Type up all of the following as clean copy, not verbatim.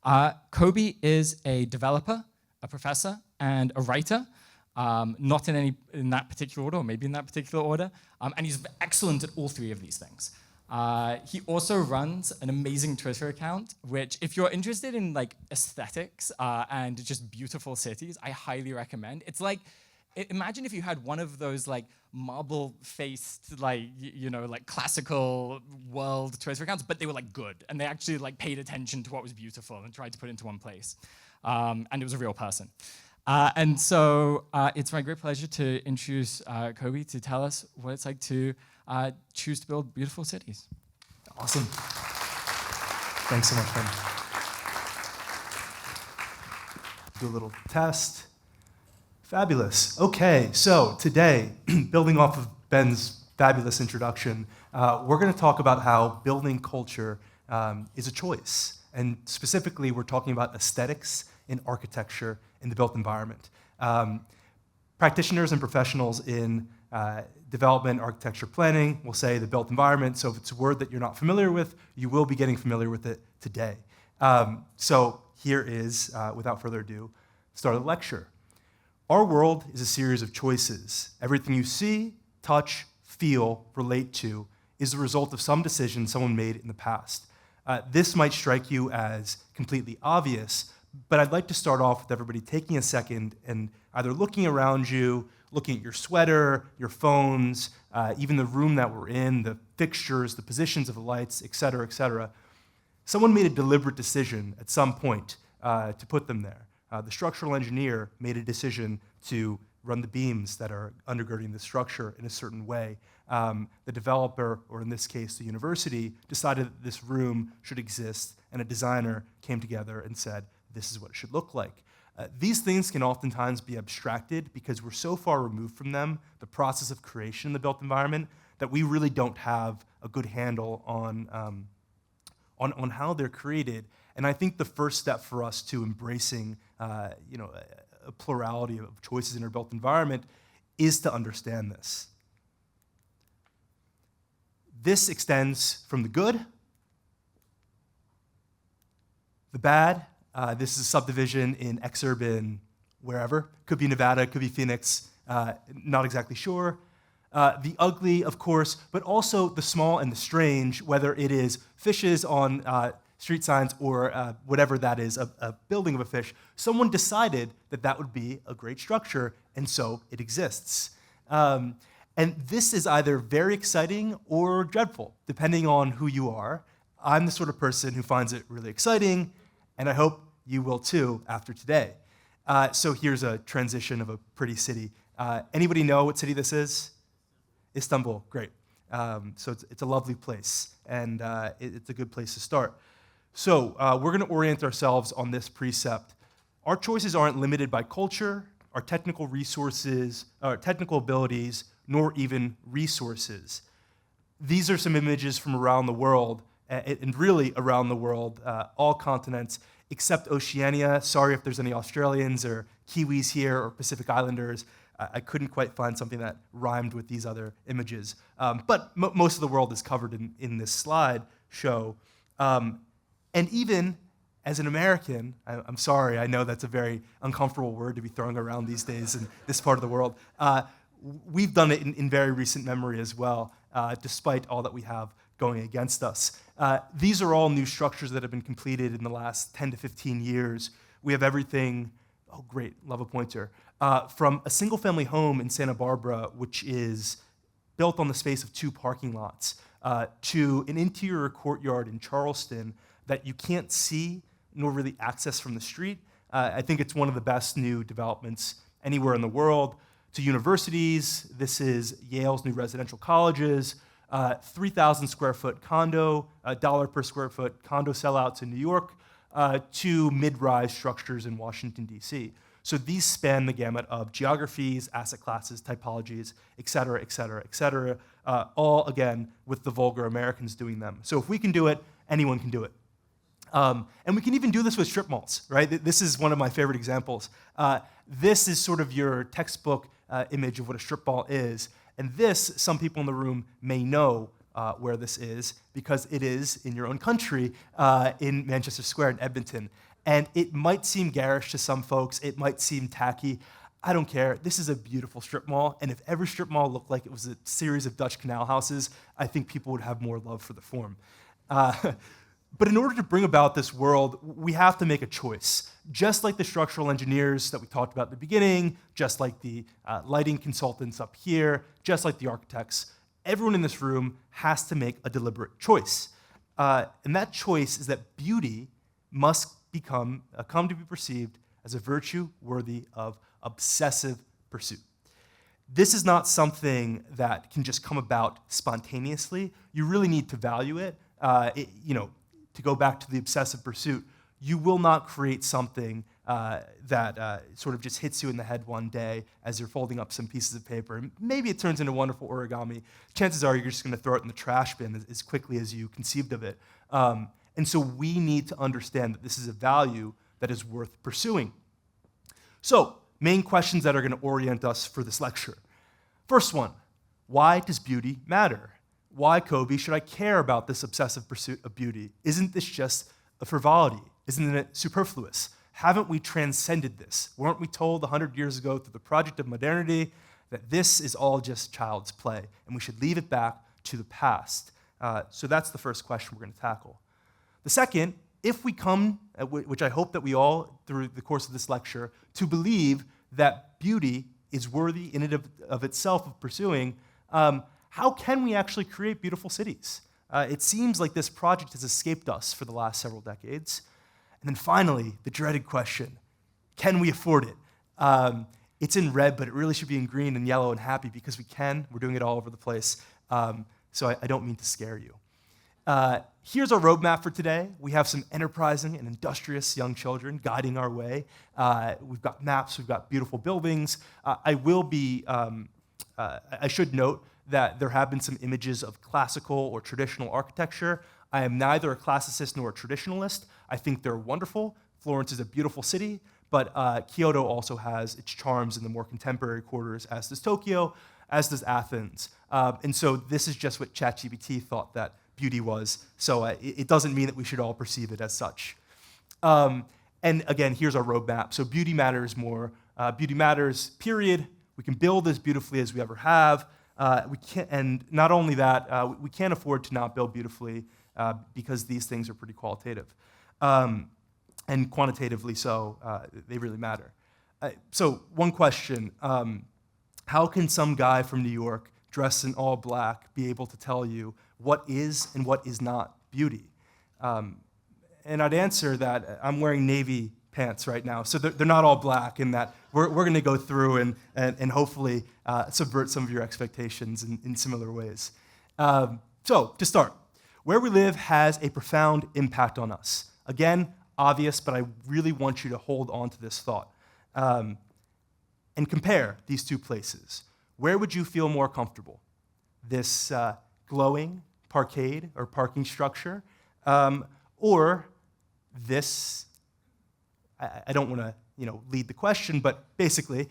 Coby is a developer, a professor, and a writer. Not in that particular order, or maybe in that particular order. And he's excellent at all three of these things. He also runs an amazing Twitter account, which if you're interested in like aesthetics and just beautiful cities, I highly recommend. It's like, imagine if you had one of those like marble-faced, like, like classical world Twitter accounts, but they were like good, and they actually like paid attention to what was beautiful and tried to put it into one place. And it was a real person. And so it's my great pleasure to introduce Coby to tell us what it's like to choose to build beautiful cities. Awesome. Thanks so much, Ben. Do a little test. Fabulous. Okay, so today, building off of Ben's fabulous introduction, we're going to talk about how building culture is a choice. And specifically, we're talking about aesthetics in architecture in the built environment. Practitioners and professionals in development, architecture, planning will say the built environment, so if it's a word that you're not familiar with, you will be getting familiar with it today. So here is, without further ado, start of the lecture. Our world is a series of choices. Everything you see, touch, feel, relate to is the result of some decision someone made in the past. This might strike you as completely obvious, but I'd like to start off with everybody taking a second and either looking around you, looking at your sweater, your phones, even the room that we're in, the fixtures, the positions of the lights, et cetera, et cetera. Someone made a deliberate decision at some point to put them there. The structural engineer made a decision to run the beams that are undergirding the structure in a certain way. The developer, or in this case, the university, decided that this room should exist, and a designer came together and said, this is what it should look like. These things can oftentimes be abstracted because we're so far removed from them, the process of creation in the built environment, that we really don't have a good handle on how they're created. And I think the first step for us to embracing a plurality of choices in our built environment is to understand this. This extends from the good, the bad. This is a subdivision in exurban, wherever. Could be Nevada, could be Phoenix, not exactly sure. The ugly, of course, but also the small and the strange, whether it is fishes on street signs or whatever that is, a building of a fish. Someone decided that that would be a great structure, and so it exists. And this is either very exciting or dreadful, depending on who you are. I'm the sort of person who finds it really exciting, and I hope you will too after today. So here's a transition of a pretty city. Anybody know what city this is? Istanbul, great. So it's a lovely place, and it's a good place to start. So we're going to orient ourselves on this precept. Our choices aren't limited by culture, our technical resources, our technical abilities, nor even resources. These are some images from around the world, and really around the world, all continents, except Oceania. Sorry if there's any Australians or Kiwis here or Pacific Islanders. I couldn't quite find something that rhymed with these other images. But most of the world is covered in this slide show. And even as an American, I'm sorry, I know that's a very uncomfortable word to be throwing around these days in this part of the world. We've done it in very recent memory as well, despite all that we have going against us. These are all new structures that have been completed in the last 10 to 15 years. We have everything, oh great, love a pointer, from a single-family home in Santa Barbara, which is built on the space of 2 parking lots, to an interior courtyard in Charleston that you can't see nor really access from the street. I think it's one of the best new developments anywhere in the world. To universities, this is Yale's new residential colleges, 3,000 square foot condo, $1 per square foot condo sellouts in New York, to mid-rise structures in Washington, D.C. So these span the gamut of geographies, asset classes, typologies, et cetera, et cetera, et cetera, all, again, with the vulgar Americans doing them. So if we can do it, anyone can do it. And we can even do this with strip malls, right? This is one of my favorite examples. This is sort of your textbook image of what a strip mall is. And this, some people in the room may know, where this is, because it is in your own country, in Manchester Square in Edmonton. And it might seem garish to some folks, it might seem tacky. I don't care. This is a beautiful strip mall, and if every strip mall looked like it was a series of Dutch canal houses, I think people would have more love for the form. But in order to bring about this world, we have to make a choice. Just like the structural engineers that we talked about at the beginning, just like the lighting consultants up here, just like the architects, everyone in this room has to make a deliberate choice. And that choice is that beauty must come to be perceived as a virtue worthy of obsessive pursuit. This is not something that can just come about spontaneously. You really need to value it. To go back to the obsessive pursuit, you will not create something that sort of just hits you in the head one day as you're folding up some pieces of paper. And maybe it turns into wonderful origami. Chances are you're just going to throw it in the trash bin as quickly as you conceived of it. And so we need to understand that this is a value that is worth pursuing. So, main questions that are going to orient us for this lecture. First one, why does beauty matter? Why, Coby, should I care about this obsessive pursuit of beauty? Isn't this just a frivolity? Isn't it superfluous? Haven't we transcended this? Weren't we told 100 years ago through the project of modernity that this is all just child's play and we should leave it back to the past? So that's the first question we're going to tackle. The second, if we come, which I hope that we all, through the course of this lecture, to believe that beauty is worthy in and of itself of pursuing, how can we actually create beautiful cities? It seems like this project has escaped us for the last several decades. And then finally, the dreaded question, can we afford it? It's in red, but it really should be in green and yellow and happy because we can. We're doing it all over the place. So I don't mean to scare you. Here's our roadmap for today. We have some enterprising and industrious young children guiding our way. We've got maps, we've got beautiful buildings. I should note that there have been some images of classical or traditional architecture. I am neither a classicist nor a traditionalist. I think they're wonderful. Florence is a beautiful city, but Kyoto also has its charms in the more contemporary quarters, as does Tokyo, as does Athens. And so this is just what ChatGPT thought that beauty was. So it doesn't mean that we should all perceive it as such. And again, here's our roadmap. So beauty matters more. Beauty matters, period. We can build as beautifully as we ever have. And not only that, we can't afford to not build beautifully because these things are pretty qualitative. And quantitatively so, they really matter. So one question, how can some guy from New York dressed in all black be able to tell you what is and what is not beauty? And I'd answer that I'm wearing navy pants right now, so they're not all black, in that we're going to go through and hopefully subvert some of your expectations in similar ways. So to start, where we live has a profound impact on us. Again, obvious, but I really want you to hold on to this thought and compare these two places. Where would you feel more comfortable? This glowing parkade or parking structure, or this, I don't want to lead the question, but basically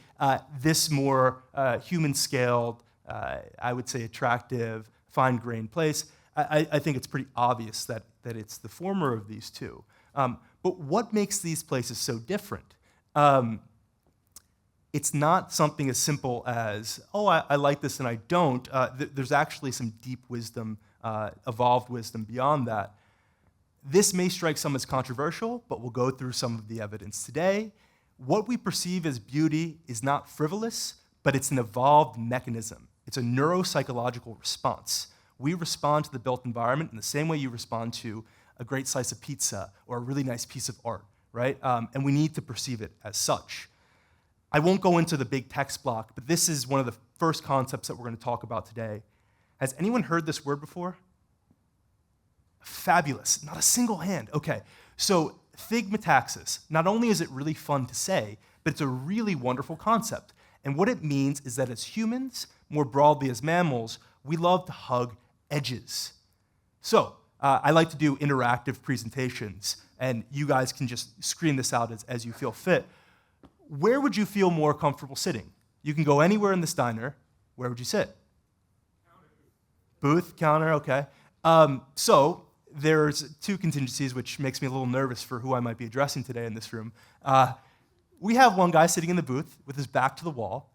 this more human-scaled, I would say attractive, fine-grained place. I think it's pretty obvious that it's the former of these two. But what makes these places so different? It's not something as simple as, oh, I like this and I don't. There's actually some deep wisdom, evolved wisdom beyond that. This may strike some as controversial, but we'll go through some of the evidence today. What we perceive as beauty is not frivolous, but it's an evolved mechanism. It's a neuropsychological response. We respond to the built environment in the same way you respond to a great slice of pizza or a really nice piece of art, right? And we need to perceive it as such. I won't go into the big text block, but this is one of the first concepts that we're going to talk about today. Has anyone heard this word before? Fabulous. Not a single hand. Okay. So thigmataxis, not only is it really fun to say, but it's a really wonderful concept. And what it means is that as humans, more broadly as mammals, we love to hug edges. So I like to do interactive presentations, and you guys can just screen this out as you feel fit. Where would you feel more comfortable sitting? You can go anywhere in this diner. Where would you sit? Booth, counter, okay. So there's two contingencies, which makes me a little nervous for who I might be addressing today in this room. We have one guy sitting in the booth with his back to the wall.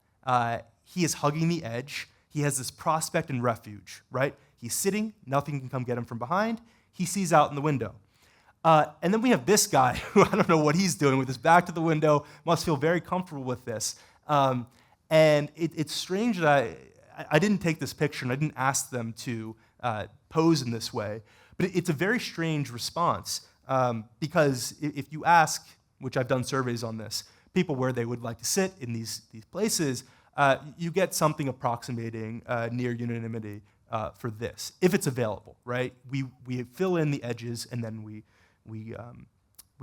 He is hugging the edge. He has this prospect and refuge, right? He's sitting, nothing can come get him from behind. He sees out in the window. And then we have this guy, who I don't know what he's doing with his back to the window, must feel very comfortable with this. And it's strange that I didn't take this picture and I didn't ask them to pose in this way, but it's a very strange response because if you ask, which I've done surveys on this, people where they would like to sit in these places, you get something approximating near unanimity for this, if it's available, right? We fill in the edges and then we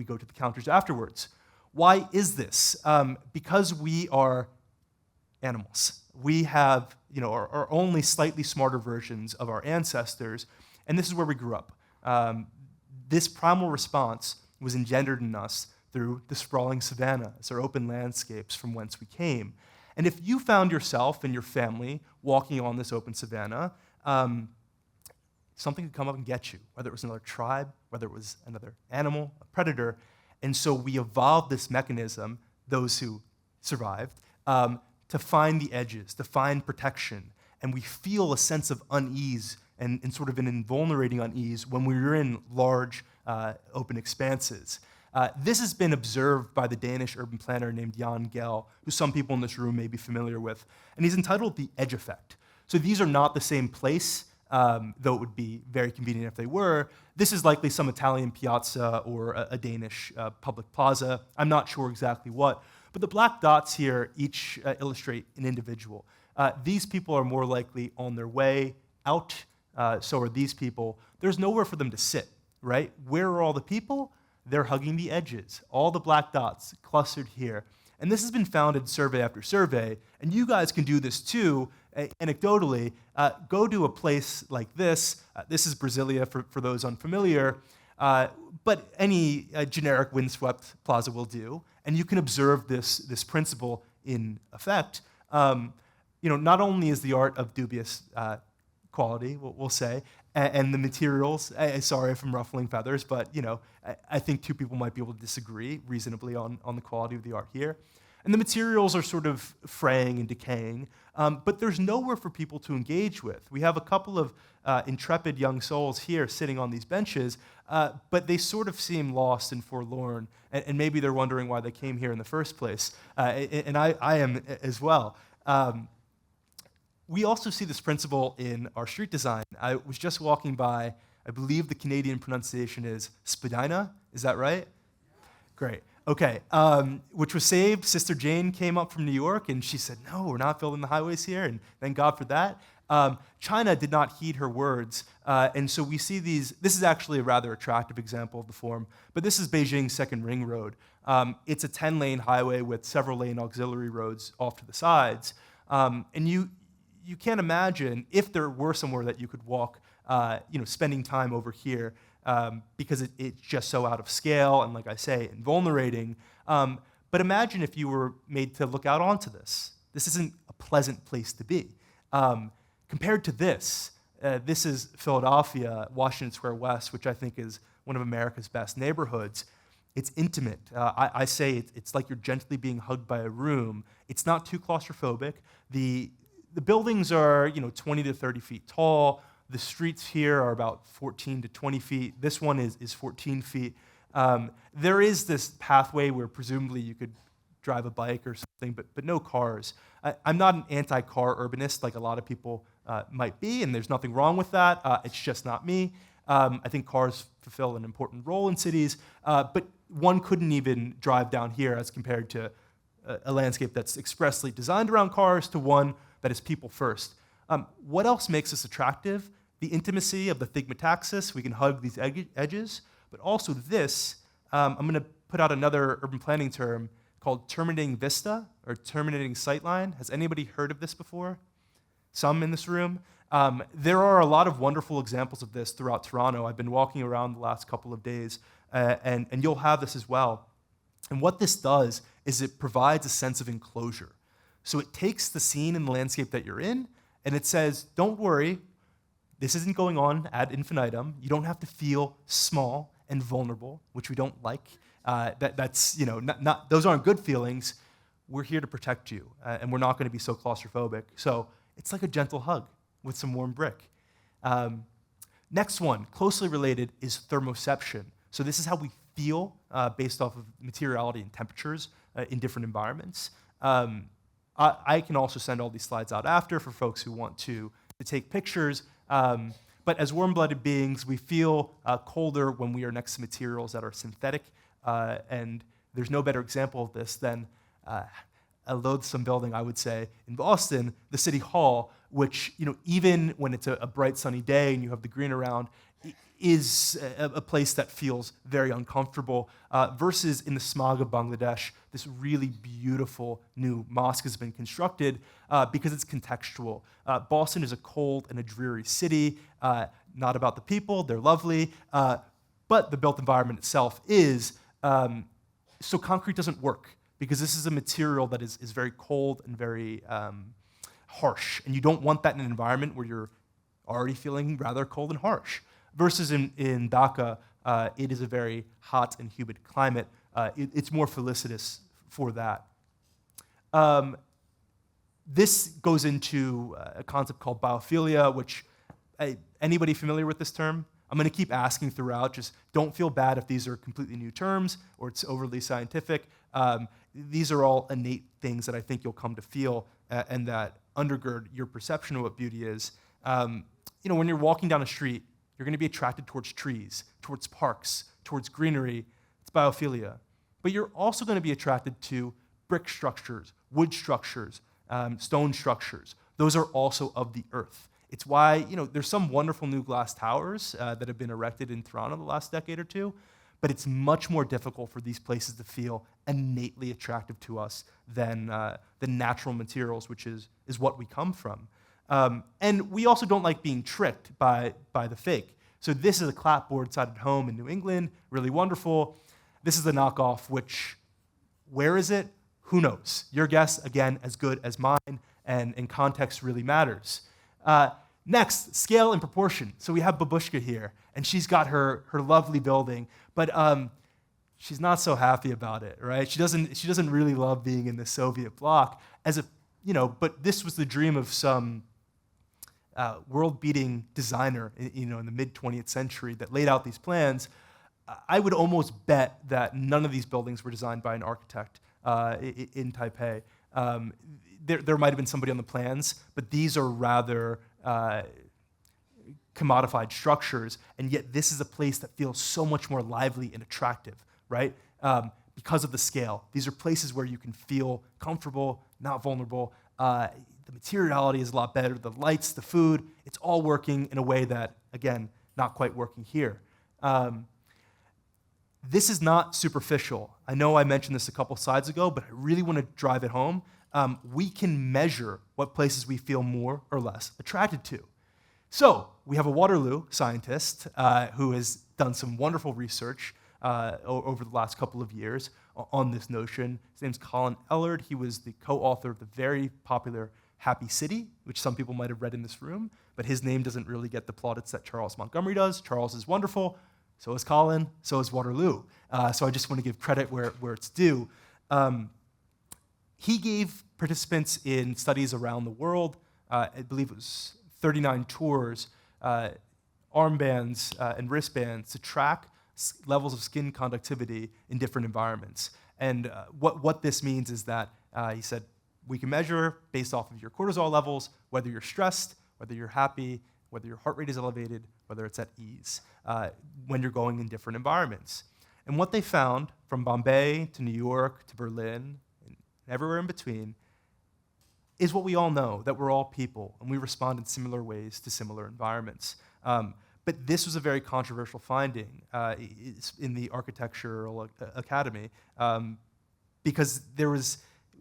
go to the counters afterwards. Why is this? Because we are animals. We have, our only slightly smarter versions of our ancestors, and this is where we grew up. This primal response was engendered in us through the sprawling savannas, or open landscapes from whence we came. And if you found yourself and your family walking on this open savanna, something could come up and get you, whether it was another tribe, whether it was another animal, a predator. And so we evolved this mechanism, those who survived, to find the edges, to find protection. And we feel a sense of unease and sort of an invulnerating unease when we're in large open expanses. This has been observed by the Danish urban planner named Jan Gehl, who some people in this room may be familiar with, and he's entitled The Edge Effect. So these are not the same place, though it would be very convenient if they were. This is likely some Italian piazza or a Danish public plaza. I'm not sure exactly what, but the black dots here each illustrate an individual. These people are more likely on their way out, so are these people. There's nowhere for them to sit, right? Where are all the people? They're hugging the edges, all the black dots clustered here. And this has been found in survey after survey, and you guys can do this too, anecdotally. Go to a place like this. This is Brasilia for those unfamiliar, but any generic windswept plaza will do, and you can observe this principle in effect. Not only is the art of dubious quality, we'll say, and the materials, sorry if I'm ruffling feathers, but I think two people might be able to disagree reasonably on the quality of the art here. And the materials are sort of fraying and decaying, but there's nowhere for people to engage with. We have a couple of intrepid young souls here sitting on these benches, but they sort of seem lost and forlorn, and maybe they're wondering why they came here in the first place, and I am as well. We also see this principle in our street design. I was just walking by, I believe the Canadian pronunciation is Spadina, is that right? Great, okay, which was saved. Sister Jane came up from New York and she said, no, we're not building the highways here, and thank God for that. China did not heed her words, and so we see these. This is actually a rather attractive example of the form, but this is Beijing's second ring road. It's a 10-lane highway with several lane auxiliary roads off to the sides, and you can't imagine if there were somewhere that you could walk, spending time over here, because it's just so out of scale and, like I say, invulnerating. But imagine if you were made to look out onto this. This isn't a pleasant place to be. Compared to this is Philadelphia, Washington Square West, which I think is one of America's best neighborhoods. It's intimate. I say it's like you're gently being hugged by a room. It's not too claustrophobic. The buildings are 20 to 30 feet tall. The streets here are about 14 to 20 feet. This one is 14 feet. There is this pathway where presumably you could drive a bike or something, but no cars. I'm not an anti-car urbanist like a lot of people might be, and there's nothing wrong with that. It's just not me. I think cars fulfill an important role in cities, but one couldn't even drive down here as compared to a landscape that's expressly designed around cars to one that is people first. What else makes us attractive? The intimacy of the thigmotaxis. We can hug these edges, but also this. I'm going to put out another urban planning term called terminating vista or terminating sightline. Has anybody heard of this before? Some in this room. There are a lot of wonderful examples of this throughout Toronto. I've been walking around the last couple of days, and you'll have this as well. And what this does is it provides a sense of enclosure. So it takes the scene and the landscape that you're in, and it says, don't worry, This isn't going on ad infinitum. You don't have to feel small and vulnerable, which we don't like. That's those aren't good feelings. We're here to protect you, and we're not going to be so claustrophobic. So it's like a gentle hug with some warm brick. Next one, closely related, is thermoception. So this is how we feel based off of materiality and temperatures in different environments. I can also send all these slides out after for folks who want to take pictures. But as warm-blooded beings, we feel colder when we are next to materials that are synthetic. And there's no better example of this than a loathsome building, I would say, in Boston, the City Hall, which, even when it's a bright sunny day and you have the green around, is a place that feels very uncomfortable, versus in the smog of Bangladesh, this really beautiful new mosque has been constructed because it's contextual. Boston is a cold and a dreary city, not about the people, they're lovely, but the built environment itself is. So concrete doesn't work because this is a material that is very cold and very harsh, and you don't want that in an environment where you're already feeling rather cold and harsh. Versus in Dhaka, it is a very hot and humid climate. It's more felicitous for that. This goes into a concept called biophilia, which, anybody familiar with this term? I'm going to keep asking throughout. Just don't feel bad if these are completely new terms or it's overly scientific. These are all innate things that I think you'll come to feel and that undergird your perception of what beauty is. When you're walking down a street, you're going to be attracted towards trees, towards parks, towards greenery. It's biophilia. But you're also going to be attracted to brick structures, wood structures, stone structures. Those are also of the earth. It's why there's some wonderful new glass towers that have been erected in Toronto the last decade or two, but it's much more difficult for these places to feel innately attractive to us than the natural materials, which is what we come from. And we also don't like being tricked by the fake. So this is a clapboard-sided home in New England, really wonderful. This is the knockoff, which, where is it? Who knows? Your guess, again, as good as mine, and context really matters. Next, scale and proportion. So we have Babushka here, and she's got her lovely building, but she's not so happy about it, right? She doesn't really love being in the Soviet bloc, but this was the dream of some world-beating designer, in the mid-20th century that laid out these plans. I would almost bet that none of these buildings were designed by an architect in Taipei. There might have been somebody on the plans, but these are rather commodified structures, and yet this is a place that feels so much more lively and attractive, right? Because of the scale. These are places where you can feel comfortable, not vulnerable. The materiality is a lot better. The lights, the food, it's all working in a way that, again, not quite working here. This is not superficial. I know I mentioned this a couple slides ago, but I really want to drive it home. We can measure what places we feel more or less attracted to. So we have a Waterloo scientist who has done some wonderful research over the last couple of years on this notion. His name's Colin Ellard. He was the co-author of the very popular Happy City, which some people might have read in this room, but his name doesn't really get the plaudits that Charles Montgomery does. Charles is wonderful, so is Colin, so is Waterloo. So I just want to give credit where it's due. He gave participants in studies around the world, I believe it was 39 tours, armbands and wristbands to track levels of skin conductivity in different environments. And what this means is that, he said, we can measure based off of your cortisol levels, whether you're stressed, whether you're happy, whether your heart rate is elevated, whether it's at ease, when you're going in different environments. And what they found from Bombay to New York to Berlin, and everywhere in between, is what we all know, that we're all people, and we respond in similar ways to similar environments. But this was a very controversial finding in the Architectural Academy, because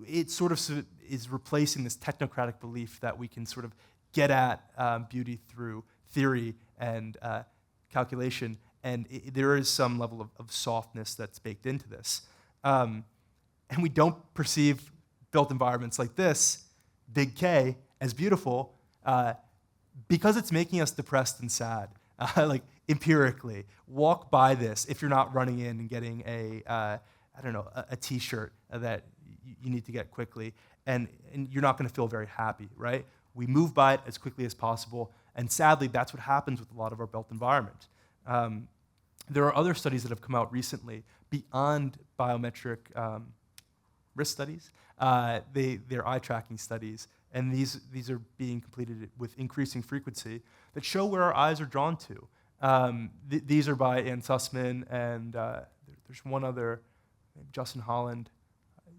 it sort of is replacing this technocratic belief that we can sort of get at beauty through theory and calculation, and there is some level of softness that's baked into this. And we don't perceive built environments like this, big K, as beautiful, because it's making us depressed and sad, like empirically, walk by this if you're not running in and getting a t-shirt that you need to get quickly, and you're not going to feel very happy, right? We move by it as quickly as possible, and sadly, that's what happens with a lot of our built environment. There are other studies that have come out recently beyond biometric risk studies. They're eye tracking studies, and these are being completed with increasing frequency that show where our eyes are drawn to. These are by Ann Sussman, and there's one other, maybe Justin Holland.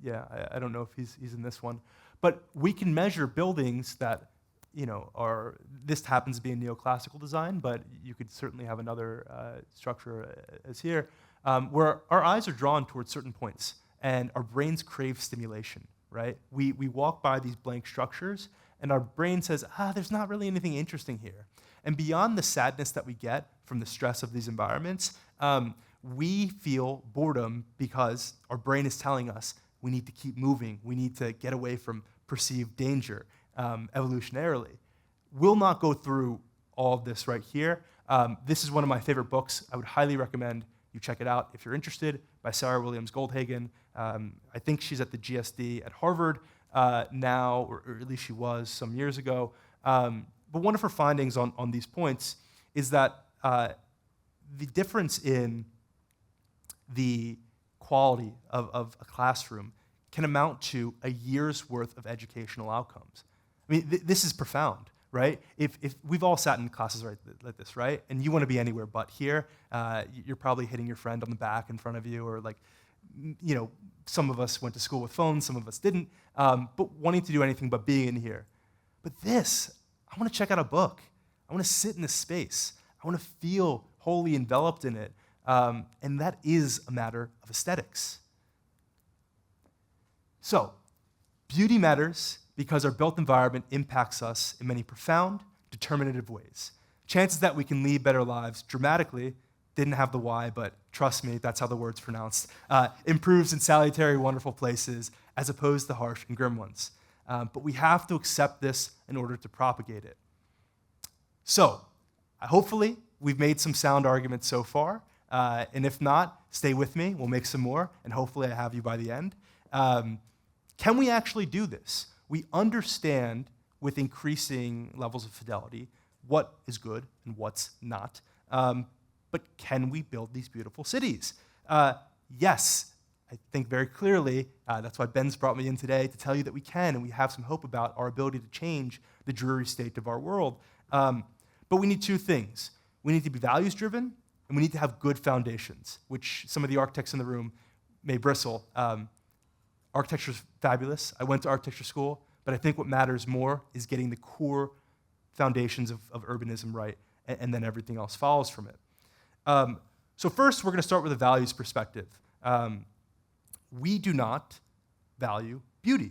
Yeah, I don't know if he's in this one. But we can measure buildings that, this happens to be a neoclassical design, but you could certainly have another structure as here, where our eyes are drawn towards certain points, and our brains crave stimulation, right? We walk by these blank structures, and our brain says, there's not really anything interesting here. And beyond the sadness that we get from the stress of these environments, we feel boredom because our brain is telling us we need to keep moving, we need to get away from perceived danger evolutionarily. We'll not go through all of this right here. This is one of my favorite books. I would highly recommend you check it out if you're interested, by Sarah Williams Goldhagen. I think she's at the GSD at Harvard now, or at least she was some years ago. But one of her findings on these points is that the difference in the quality of a classroom can amount to a year's worth of educational outcomes. I mean, this is profound, right? If we've all sat in classes like this, right? And you want to be anywhere but here, you're probably hitting your friend on the back in front of you, or some of us went to school with phones, some of us didn't, but wanting to do anything but being in here. But this, I want to check out a book. I want to sit in this space. I want to feel wholly enveloped in it. And that is a matter of aesthetics. So, beauty matters because our built environment impacts us in many profound, determinative ways. Chances that we can lead better lives dramatically, didn't have the Y, but trust me, that's how the word's pronounced, improves in salutary, wonderful places as opposed to harsh and grim ones. But we have to accept this in order to propagate it. So, hopefully, we've made some sound arguments so far. And if not, stay with me. We'll make some more, and hopefully I have you by the end. Can we actually do this? We understand with increasing levels of fidelity what is good and what's not. But can we build these beautiful cities? Yes, I think very clearly. That's why Ben's brought me in today, to tell you that we can, and we have some hope about our ability to change the dreary state of our world. But we need two things. We need to be values-driven, and we need to have good foundations, which some of the architects in the room may bristle. Architecture's fabulous. I went to architecture school, but I think what matters more is getting the core foundations of urbanism right, and then everything else follows from it. So first, we're going to start with a values perspective. We do not value beauty.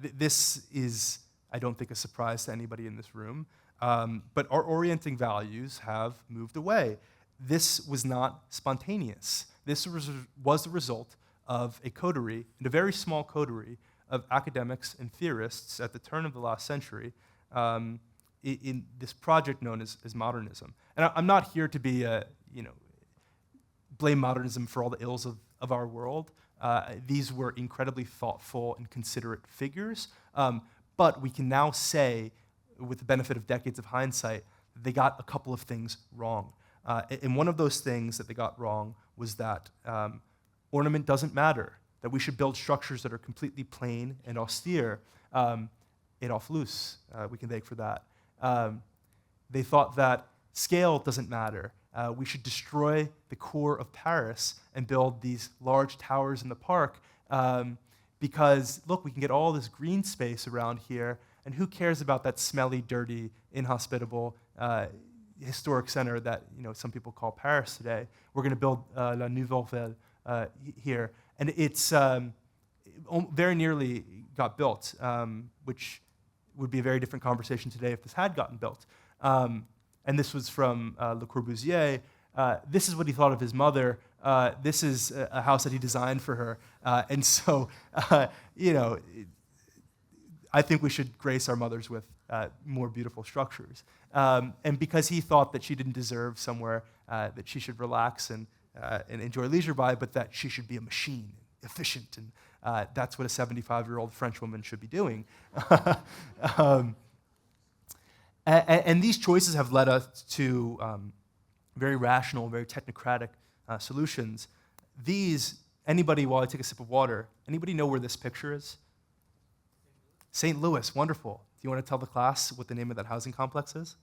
This is, I don't think, a surprise to anybody in this room, but our orienting values have moved away. This was not spontaneous. This was the result of a coterie, and a very small coterie, of academics and theorists at the turn of the last century in this project known as modernism. And I'm not here to be blame modernism for all the ills of our world. These were incredibly thoughtful and considerate figures, but we can now say, with the benefit of decades of hindsight, they got a couple of things wrong. And one of those things that they got wrong was that ornament doesn't matter, that we should build structures that are completely plain and austere. Adolf Loos, we can thank for that. They thought that scale doesn't matter. We should destroy the core of Paris and build these large towers in the park because, look, we can get all this green space around here, and who cares about that smelly, dirty, inhospitable historic center that some people call Paris today? We're going to build La Nouvelle Ville here. And it's very nearly got built, which would be a very different conversation today if this had gotten built. And this was from Le Corbusier. This is what he thought of his mother. This is a house that he designed for her. And so, I think we should grace our mothers with more beautiful structures. And because he thought that she didn't deserve somewhere that she should relax and enjoy leisure by, but that she should be a machine, efficient, and that's what a 75-year-old French woman should be doing. And these choices have led us to very rational, very technocratic solutions. Anybody, while I take a sip of water, anybody know where this picture is? St. Louis, wonderful. Do you want to tell the class what the name of that housing complex is?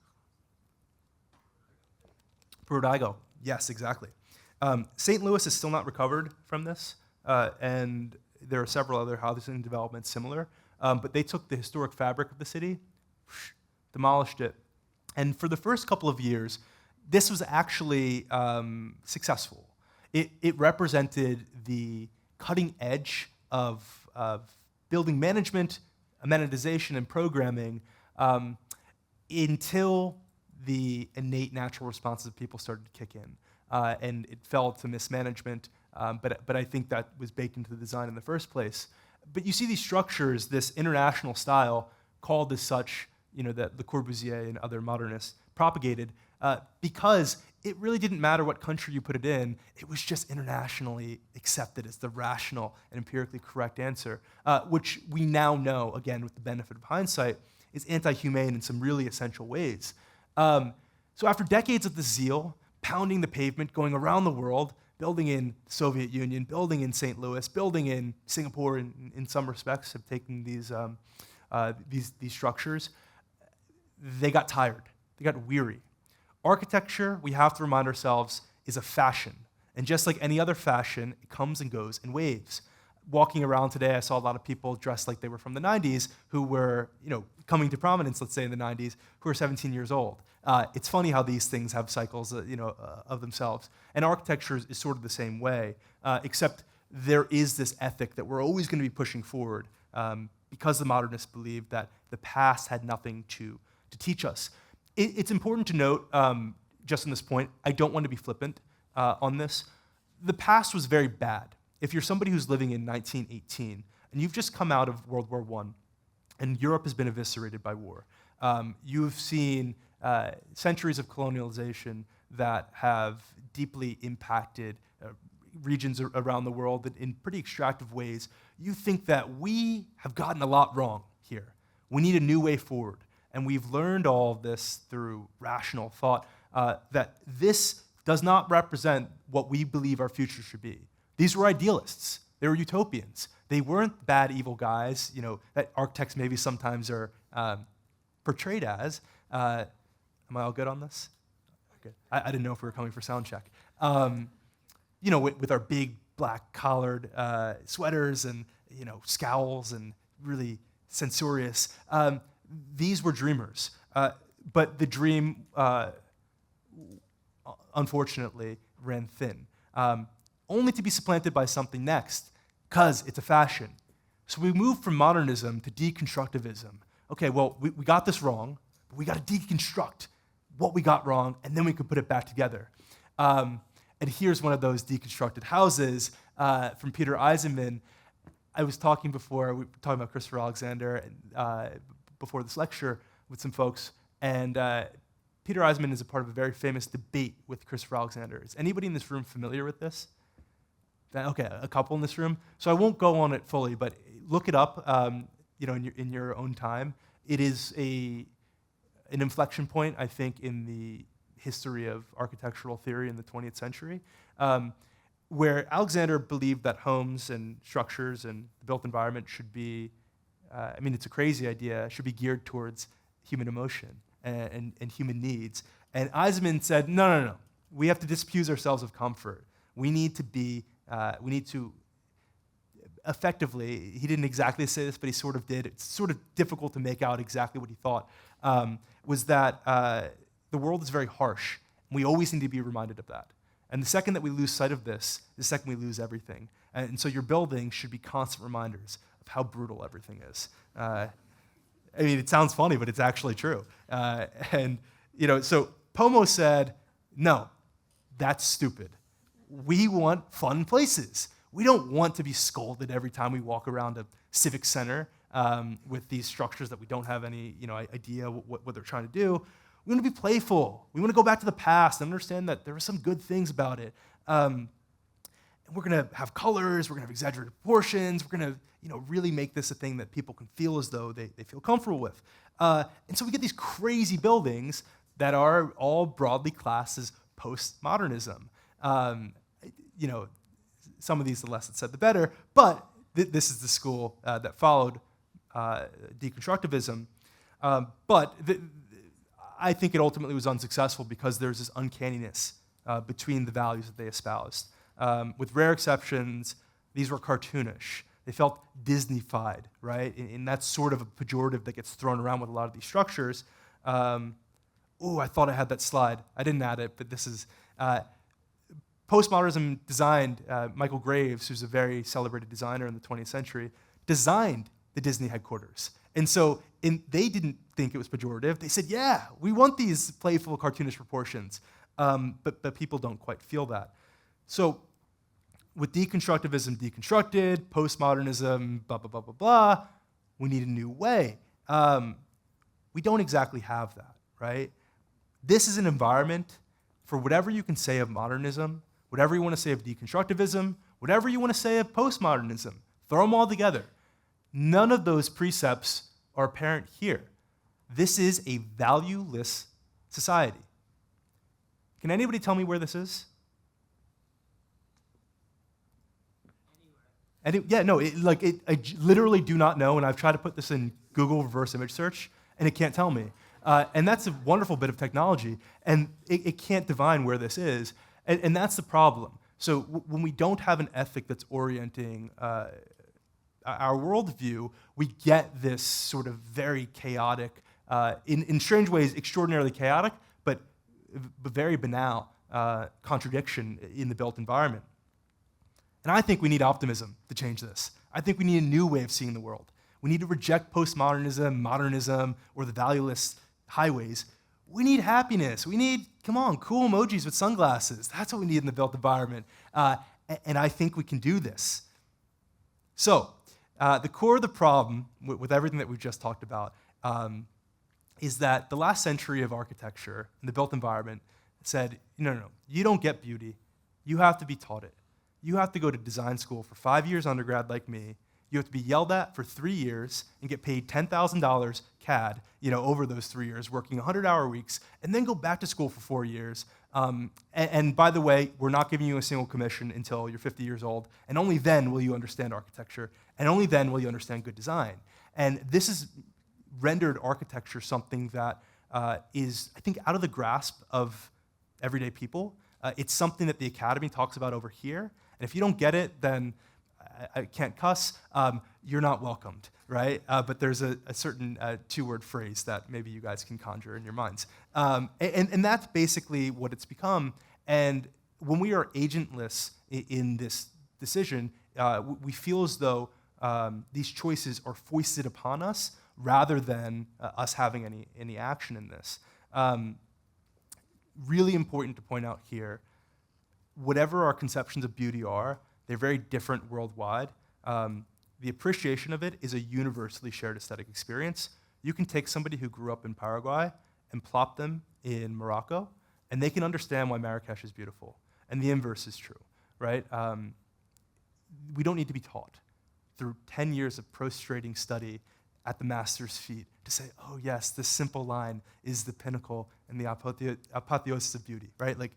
Bordigo, yes, exactly. St. Louis is still not recovered from this, and there are several other housing developments similar, but they took the historic fabric of the city, demolished it, and for the first couple of years, this was actually successful. It represented the cutting edge of building management, amenitization, and programming until the innate natural responses of people started to kick in. And it fell to mismanagement, but I think that was baked into the design in the first place. But you see these structures, this international style, called as such, that Le Corbusier and other modernists propagated, because it really didn't matter what country you put it in, it was just internationally accepted as the rational and empirically correct answer, which we now know, again, with the benefit of hindsight, is anti-humane in some really essential ways. So after decades of the zeal, pounding the pavement, going around the world, building in the Soviet Union, building in St. Louis, building in Singapore, in some respects, have taken these structures, they got tired. They got weary. Architecture, we have to remind ourselves, is a fashion. And just like any other fashion, it comes and goes in waves. Walking around today, I saw a lot of people dressed like they were from the 90s who were, coming to prominence, let's say in the 90s, who are 17 years old. It's funny how these things have cycles, of themselves. And architecture is sort of the same way, except there is this ethic that we're always going to be pushing forward because the modernists believed that the past had nothing to teach us. It's important to note, just on this point, I don't want to be flippant on this. The past was very bad. If you're somebody who's living in 1918 and you've just come out of World War I and Europe has been eviscerated by war, you've seen centuries of colonialization that have deeply impacted regions around the world in pretty extractive ways, you think that we have gotten a lot wrong here. We need a new way forward. And we've learned all of this through rational thought, that this does not represent what we believe our future should be. These were idealists. They were utopians. They weren't bad, evil guys, that architects maybe sometimes are portrayed as. Am I all good on this? Okay. I didn't know if we were coming for sound check. With our big black collared sweaters and scowls and really censorious. These were dreamers, but the dream, unfortunately, ran thin, only to be supplanted by something next, because it's a fashion. So we moved from modernism to deconstructivism. Okay, well, we got this wrong, but we got to deconstruct what we got wrong, and then we could put it back together. And here's one of those deconstructed houses from Peter Eisenman. I was talking before, we were talking about Christopher Alexander, before this lecture with some folks, and Peter Eisenman is a part of a very famous debate with Christopher Alexander. Is anybody in this room familiar with this? Okay, a couple in this room. So I won't go on it fully, but look it up, in your own time. It is an inflection point, I think, in the history of architectural theory in the 20th century, where Alexander believed that homes and structures and the built environment should be, it's a crazy idea, should be geared towards human emotion and human needs. And Eisenman said, no. We have to disabuse ourselves of comfort. We need to effectively, he didn't exactly say this, but he sort of did. It's sort of difficult to make out exactly what he thought, was that the world is very harsh. And we always need to be reminded of that. And the second that we lose sight of this, the second we lose everything. And so your building should be constant reminders of how brutal everything is. It sounds funny, but it's actually true. So Pomo said, no, that's stupid. We want fun places. We don't want to be scolded every time we walk around a civic center with these structures that we don't have any idea what they're trying to do. We want to be playful. We want to go back to the past and understand that there are some good things about it. And we're going to have colors. We're going to have exaggerated proportions. We're going to really make this a thing that people can feel as though they feel comfortable with. And so we get these crazy buildings that are all broadly classed as postmodernism. Some of these, the less it's said, the better. But this is the school that followed deconstructivism. I think it ultimately was unsuccessful because there's this uncanniness between the values that they espoused. With rare exceptions, these were cartoonish. They felt Disney-fied, right? And that's sort of a pejorative that gets thrown around with a lot of these structures. I thought I had that slide. I didn't add it, but this is postmodernism designed. Michael Graves, who's a very celebrated designer in the 20th century, designed the Disney headquarters. And so they didn't think it was pejorative. They said, yeah, we want these playful, cartoonish proportions. But people don't quite feel that. So with deconstructivism deconstructed, postmodernism, blah, blah, blah, blah, blah, we need a new way. We don't exactly have that, right? This is an environment for whatever you can say of modernism, whatever you want to say of deconstructivism, whatever you want to say of postmodernism. Throw them all together. None of those precepts are apparent here. This is a valueless society. Can anybody tell me where this is? I literally do not know, and I've tried to put this in Google reverse image search, and it can't tell me. And that's a wonderful bit of technology, and it can't divine where this is, and that's the problem. So when we don't have an ethic that's orienting our worldview, we get this sort of very chaotic, in strange ways, extraordinarily chaotic, but very banal contradiction in the built environment. And I think we need optimism to change this. I think we need a new way of seeing the world. We need to reject postmodernism, modernism, or the valueless highways. We need happiness. We need, cool emojis with sunglasses. That's what we need in the built environment. And I think we can do this. So, the core of the problem with everything that we've just talked about is that the last century of architecture and the built environment said, no, you don't get beauty. You have to be taught it. You have to go to design school for 5 years undergrad like me. You have to be yelled at for 3 years and get paid $10,000 CAD, over those 3 years, working 100-hour weeks, and then go back to school for 4 years. And by the way, we're not giving you a single commission until you're 50 years old, and only then will you understand architecture, and only then will you understand good design. And this has rendered architecture something that is, I think, out of the grasp of everyday people. It's something that the Academy talks about over here, and if you don't get it, then I can't cuss, you're not welcomed, right? But there's a certain two-word phrase that maybe you guys can conjure in your minds. And that's basically what it's become. And when we are agentless in this decision, we feel as though these choices are foisted upon us rather than us having any action in this. Really important to point out here, whatever our conceptions of beauty are, they're very different worldwide. The appreciation of it is a universally shared aesthetic experience. You can take somebody who grew up in Paraguay and plop them in Morocco, and they can understand why Marrakesh is beautiful. And the inverse is true, right? We don't need to be taught through 10 years of prostrating study at the master's feet to say, oh yes, this simple line is the pinnacle and the apotheosis of beauty, right? Like,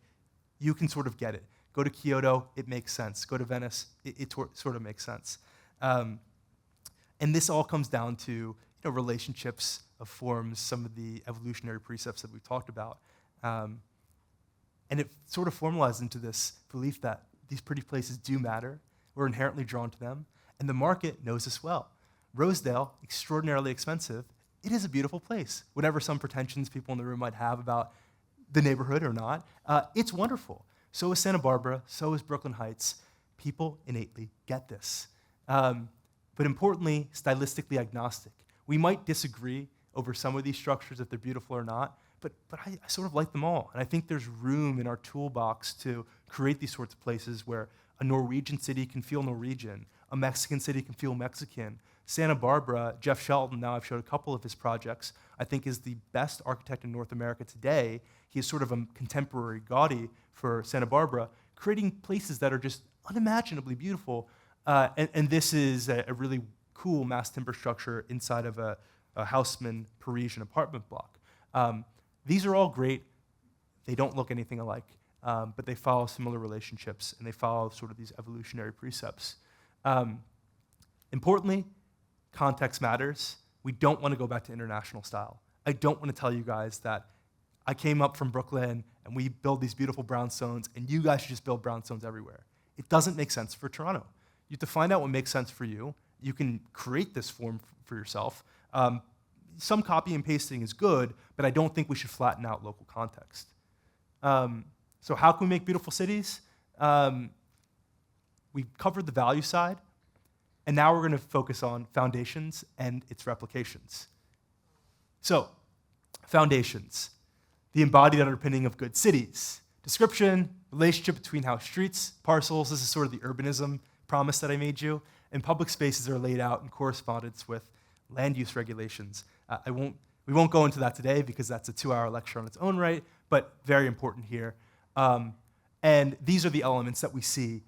you can sort of get it. Go to Kyoto, it makes sense. Go to Venice, it sort of makes sense. And this all comes down to relationships of forms, some of the evolutionary precepts that we've talked about. And it sort of formalized into this belief that these pretty places do matter. We're inherently drawn to them. And the market knows this well. Rosedale, extraordinarily expensive, it is a beautiful place. Whatever some pretensions people in the room might have about the neighborhood or not, it's wonderful. So is Santa Barbara, so is Brooklyn Heights. People innately get this. But importantly, stylistically agnostic. We might disagree over some of these structures, if they're beautiful or not, but I sort of like them all. And I think there's room in our toolbox to create these sorts of places where a Norwegian city can feel Norwegian, a Mexican city can feel Mexican, Santa Barbara, Jeff Shelton, now I've showed a couple of his projects, I think is the best architect in North America today. He is sort of a contemporary Gaudi for Santa Barbara, creating places that are just unimaginably beautiful. And this is a really cool mass timber structure inside of a Haussmann Parisian apartment block. These are all great. They don't look anything alike, but they follow similar relationships, and they follow sort of these evolutionary precepts. Importantly, context matters. We don't want to go back to international style. I don't want to tell you guys that I came up from Brooklyn and we build these beautiful brownstones and you guys should just build brownstones everywhere. It doesn't make sense for Toronto. You have to find out what makes sense for you. You can create this form for yourself. Some copy and pasting is good, but I don't think we should flatten out local context. So how can we make beautiful cities? We covered the value side. And now we're going to focus on foundations and its replications. So, foundations, the embodied underpinning of good cities. Description, relationship between house streets, parcels. This is sort of the urbanism promise that I made you. And public spaces are laid out in correspondence with land use regulations. We won't go into that today because that's a 2-hour lecture on its own right, but very important here. And these are the elements that we see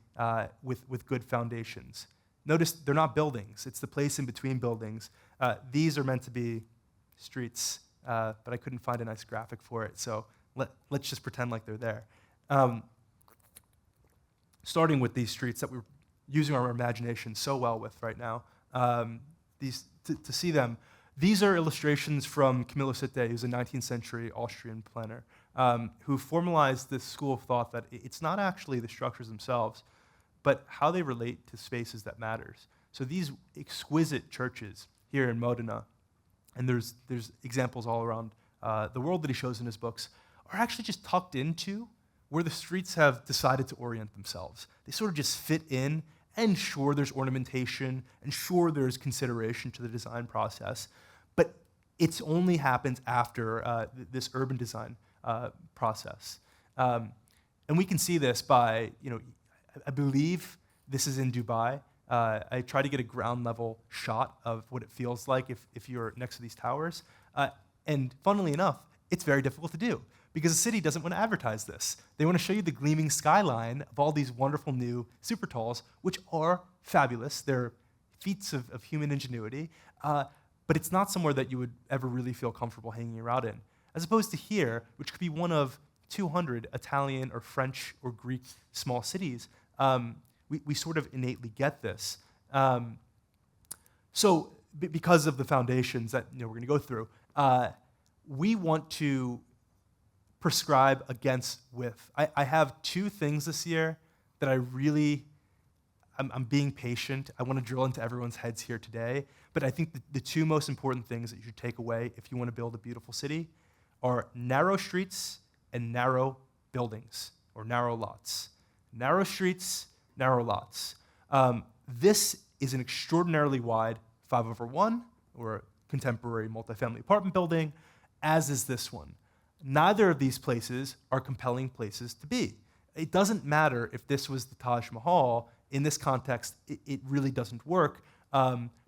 with good foundations. Notice they're not buildings. It's the place in between buildings. These are meant to be streets, but I couldn't find a nice graphic for it, so let's just pretend like they're there. Starting with these streets that we're using our imagination so well with right now, to see them. These are illustrations from Camillo Sitte, who's a 19th century Austrian planner, who formalized this school of thought that it's not actually the structures themselves, but how they relate to spaces that matters. So these exquisite churches here in Modena, and there's examples all around the world that he shows in his books, are actually just tucked into where the streets have decided to orient themselves. They sort of just fit in, and sure, there's ornamentation, and sure, there's consideration to the design process, but it only happens after this urban design process. And we can see this by, I believe this is in Dubai. I try to get a ground level shot of what it feels like if you're next to these towers. And funnily enough, it's very difficult to do because the city doesn't want to advertise this. They want to show you the gleaming skyline of all these wonderful new super talls, which are fabulous. They're feats of human ingenuity, but it's not somewhere that you would ever really feel comfortable hanging around in. As opposed to here, which could be one of 200 Italian or French or Greek small cities, we sort of innately get this. So because of the foundations that we're going to go through, we want to prescribe against width. I have 2 things this year that I'm being patient. I want to drill into everyone's heads here today, but I think the 2 most important things that you should take away if you want to build a beautiful city are narrow streets and narrow buildings, or narrow lots. Narrow streets, narrow lots. This is an extraordinarily wide 5/1, or a contemporary multifamily apartment building, as is this one. Neither of these places are compelling places to be. It doesn't matter if this was the Taj Mahal. In this context, it really doesn't work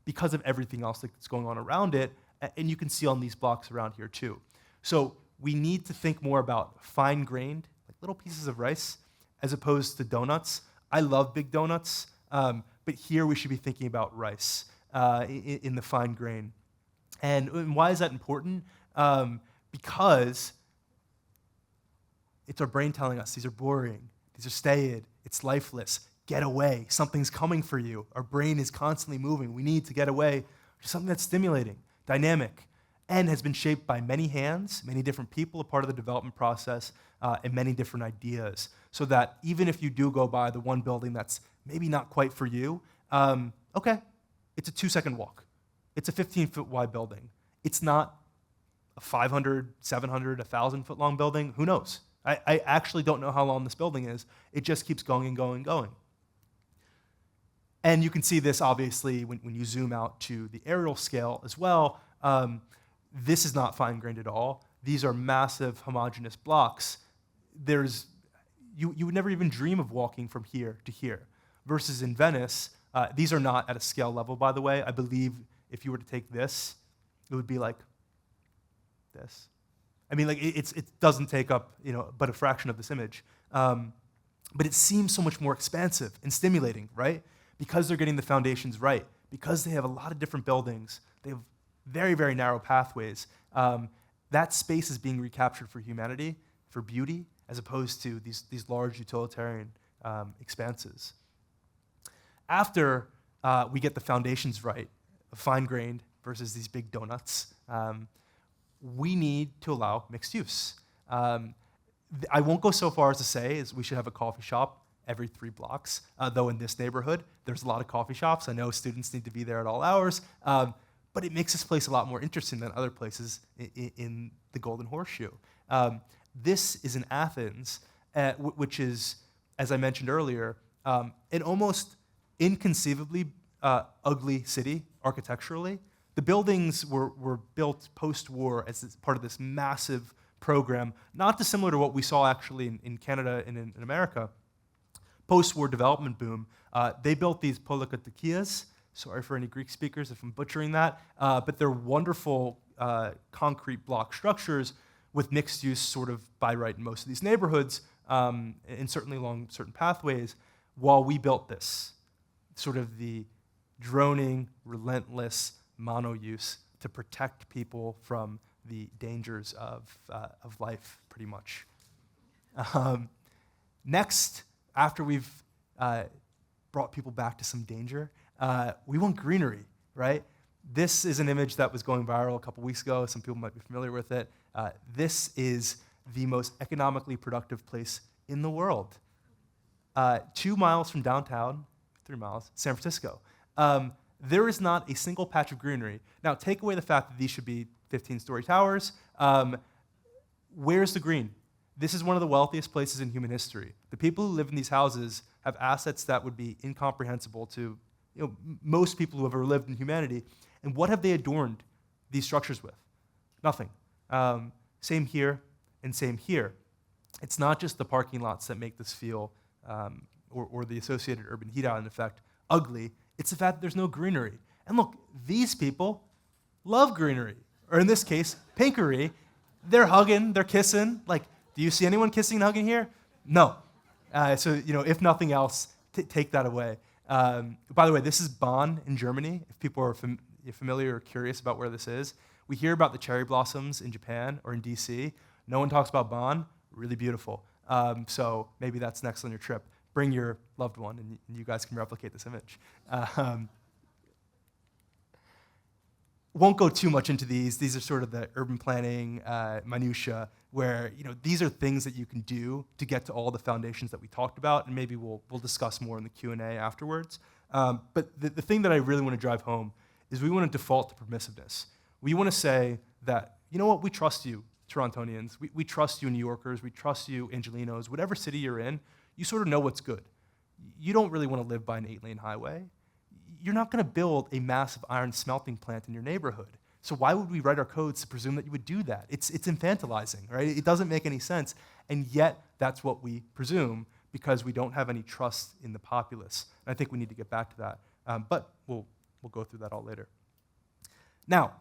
because of everything else that's going on around it, and you can see on these blocks around here too. So we need to think more about fine-grained, like little pieces of rice, as opposed to donuts. I love big donuts, but here we should be thinking about rice in the fine grain. And why is that important? Because it's our brain telling us these are boring, these are staid, it's lifeless, get away, something's coming for you. Our brain is constantly moving. We need to get away to something that's stimulating, dynamic, and has been shaped by many hands, many different people, a part of the development process, and many different ideas. So that even if you do go by the one building that's maybe not quite for you, okay, it's a 2-second walk. It's a 15-foot wide building. It's not a 500, 700, 1,000-foot long building. Who knows? I actually don't know how long this building is. It just keeps going and going and going. And you can see this, obviously, when you zoom out to the aerial scale as well. This is not fine-grained at all. These are massive, homogeneous blocks. You would never even dream of walking from here to here. Versus in Venice, These are not at a scale level, by the way. I believe if you were to take this, it would be like this. I mean, like it doesn't take up, but a fraction of this image. But it seems so much more expansive and stimulating, right? Because they're getting the foundations right, because they have a lot of different buildings, they have very, very narrow pathways. That space is being recaptured for humanity, for beauty, as opposed to these large utilitarian expanses. After we get the foundations right, fine-grained versus these big donuts, we need to allow mixed use. I won't go so far as to say we should have a coffee shop every 3 blocks, though in this neighborhood, there's a lot of coffee shops. I know students need to be there at all hours, but it makes this place a lot more interesting than other places in the Golden Horseshoe. This is in Athens, which is, as I mentioned earlier, an almost inconceivably ugly city architecturally. The buildings were built post-war as part of this massive program, not dissimilar to what we saw actually in Canada and in America. Post-war development boom. They built these polykatikias. Sorry for any Greek speakers if I'm butchering that, but they're wonderful concrete block structures with mixed use sort of by right in most of these neighborhoods, and certainly along certain pathways, while we built this, sort of the droning, relentless mono-use to protect people from the dangers of life, pretty much. Next, after we've brought people back to some danger, we want greenery, right? This is an image that was going viral a couple weeks ago. Some people might be familiar with it. This is the most economically productive place in the world. 2 miles from downtown, 3 miles, San Francisco. There is not a single patch of greenery. Now, take away the fact that these should be 15-story towers. Where's the green? This is one of the wealthiest places in human history. The people who live in these houses have assets that would be incomprehensible to most people who have ever lived in humanity. And what have they adorned these structures with? Nothing. Same here and same here. It's not just the parking lots that make this feel, or the associated urban heat island effect, ugly. It's the fact that there's no greenery. And look, these people love greenery, or in this case, pinkery. They're hugging, they're kissing. Like, do you see anyone kissing and hugging here? No. So, if nothing else, take that away. By the way, this is Bonn in Germany. If people are familiar or curious about where this is, we hear about the cherry blossoms in Japan or in DC. No one talks about Bonn. Really beautiful. So maybe that's next on your trip. Bring your loved one, and you guys can replicate this image. Won't go too much into these. These are sort of the urban planning minutia, where these are things that you can do to get to all the foundations that we talked about, and maybe we'll discuss more in the Q&A afterwards. But the thing that I really want to drive home is we want to default to permissiveness. We want to say that, we trust you, Torontonians. We trust you, New Yorkers. We trust you, Angelinos. Whatever city you're in, you sort of know what's good. You don't really want to live by an 8-lane highway. You're not going to build a massive iron smelting plant in your neighborhood. So why would we write our codes to presume that you would do that? It's infantilizing, right? It doesn't make any sense. And yet, that's what we presume because we don't have any trust in the populace. And I think we need to get back to that. But we'll go through that all later. Now,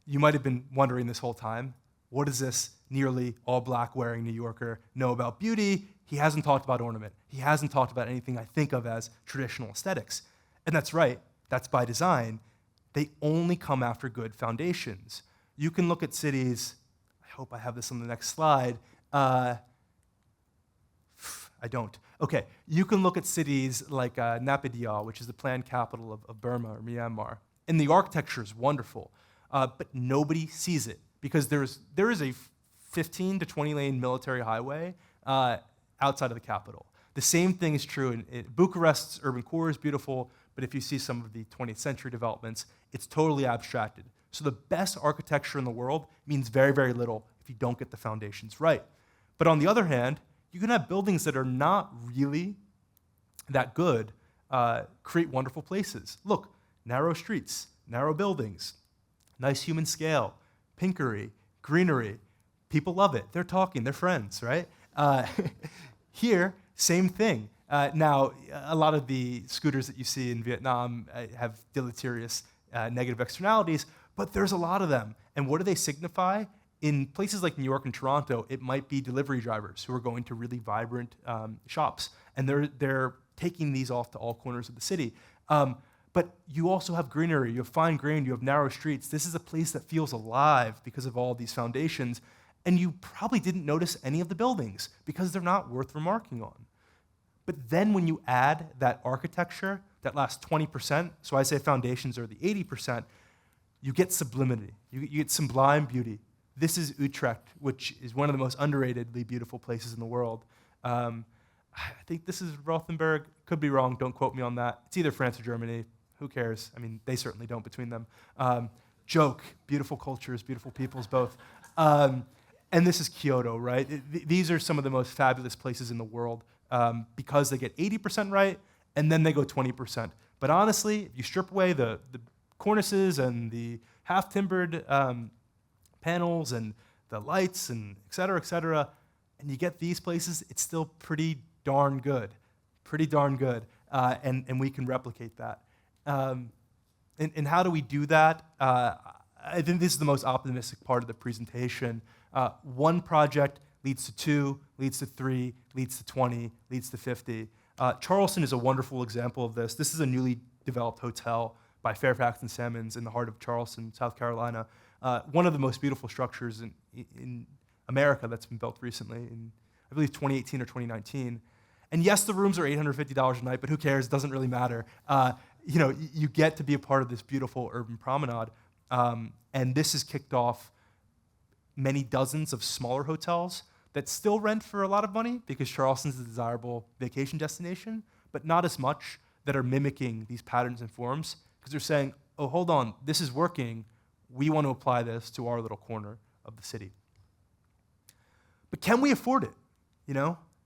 you might have been wondering this whole time, what does this nearly all-black wearing New Yorker know about beauty? He hasn't talked about ornament. He hasn't talked about anything I think of as traditional aesthetics. And that's right. That's by design. They only come after good foundations. You can look at cities, I hope I have this on the next slide. I don't. Okay, you can look at cities like Naypyidaw, which is the planned capital of Burma or Myanmar. And the architecture is wonderful, but nobody sees it because there is a 15 to 20 lane military highway outside of the capital. The same thing is true in Bucharest's urban core is beautiful, but if you see some of the 20th century developments, it's totally abstracted. So the best architecture in the world means very, very little if you don't get the foundations right. But on the other hand, you can have buildings that are not really that good create wonderful places. Look, narrow streets, narrow buildings, nice human scale, pinkery, greenery. People love it. They're talking, they're friends, right? Here, same thing. Now, a lot of the scooters that you see in Vietnam have deleterious negative externalities, but there's a lot of them. And what do they signify? In places like New York and Toronto, it might be delivery drivers who are going to really vibrant shops, and they're taking these off to all corners of the city. But you also have greenery, you have fine grain, you have narrow streets. This is a place that feels alive because of all these foundations, and you probably didn't notice any of the buildings because they're not worth remarking on. But then when you add that architecture, that last 20%, so I say foundations are the 80%, you get sublimity, you get sublime beauty. This is Utrecht, which is one of the most underratedly beautiful places in the world. I think this is Rothenburg, could be wrong, don't quote me on that. It's either France or Germany, who cares? I mean, they certainly don't between them. Joke, beautiful cultures, beautiful peoples, both. And this is Kyoto, right? These are some of the most fabulous places in the world because they get 80% right, and then they go 20%. But honestly, if you strip away the cornices and the half-timbered panels and the lights and et cetera, and you get these places, it's still pretty darn good, and we can replicate that. And how do we do that? I think this is the most optimistic part of the presentation. One project leads to 2, leads to 3, leads to 20, leads to 50. Charleston is a wonderful example of this. This is a newly developed hotel by Fairfax and Sammons in the heart of Charleston, South Carolina. One of the most beautiful structures in America that's been built recently in, I believe, 2018 or 2019. And yes, the rooms are $850 a night, but who cares? It doesn't really matter. You get to be a part of this beautiful urban promenade. And this has kicked off many dozens of smaller hotels that still rent for a lot of money because Charleston's a desirable vacation destination, but not as much that are mimicking these patterns and forms because they're saying, oh, hold on, this is working. We want to apply this to our little corner of the city. But can we afford it?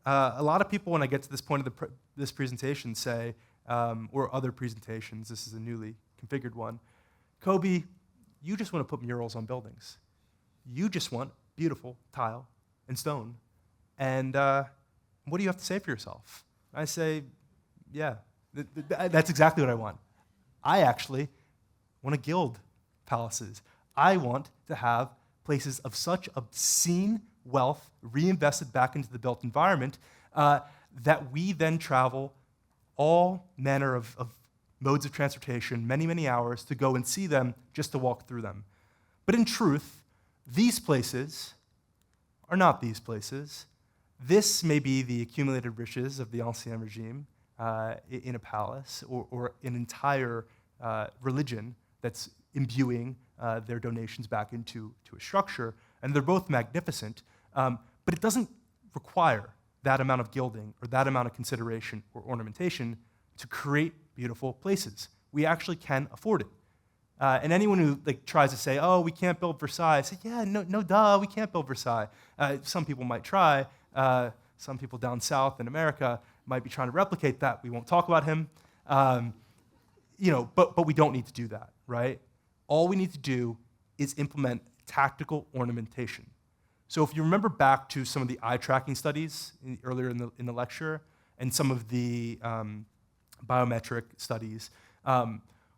A lot of people, when I get to this point of this presentation, say, or other presentations, this is a newly configured one, Coby, you just want to put murals on buildings. You just want beautiful tile and stone. And what do you have to say for yourself? I say, yeah, that's exactly what I want. I actually want to gild palaces. I want to have places of such obscene wealth reinvested back into the built environment that we then travel all manner of modes of transportation, many, many hours to go and see them just to walk through them. But in truth, these places are not these places. This may be the accumulated riches of the Ancien Regime in a palace or an entire religion that's imbuing their donations back into a structure. And they're both magnificent, but it doesn't require that amount of gilding or that amount of consideration or ornamentation to create beautiful places. We actually can afford it. And anyone who tries to say, oh, we can't build Versailles, say, yeah, no, duh, we can't build Versailles. Some people might try. Some people down south in America might be trying to replicate that. We won't talk about him. But we don't need to do that, right? All we need to do is implement tactical ornamentation. So if you remember back to some of the eye tracking studies earlier in the lecture and some of the biometric studies,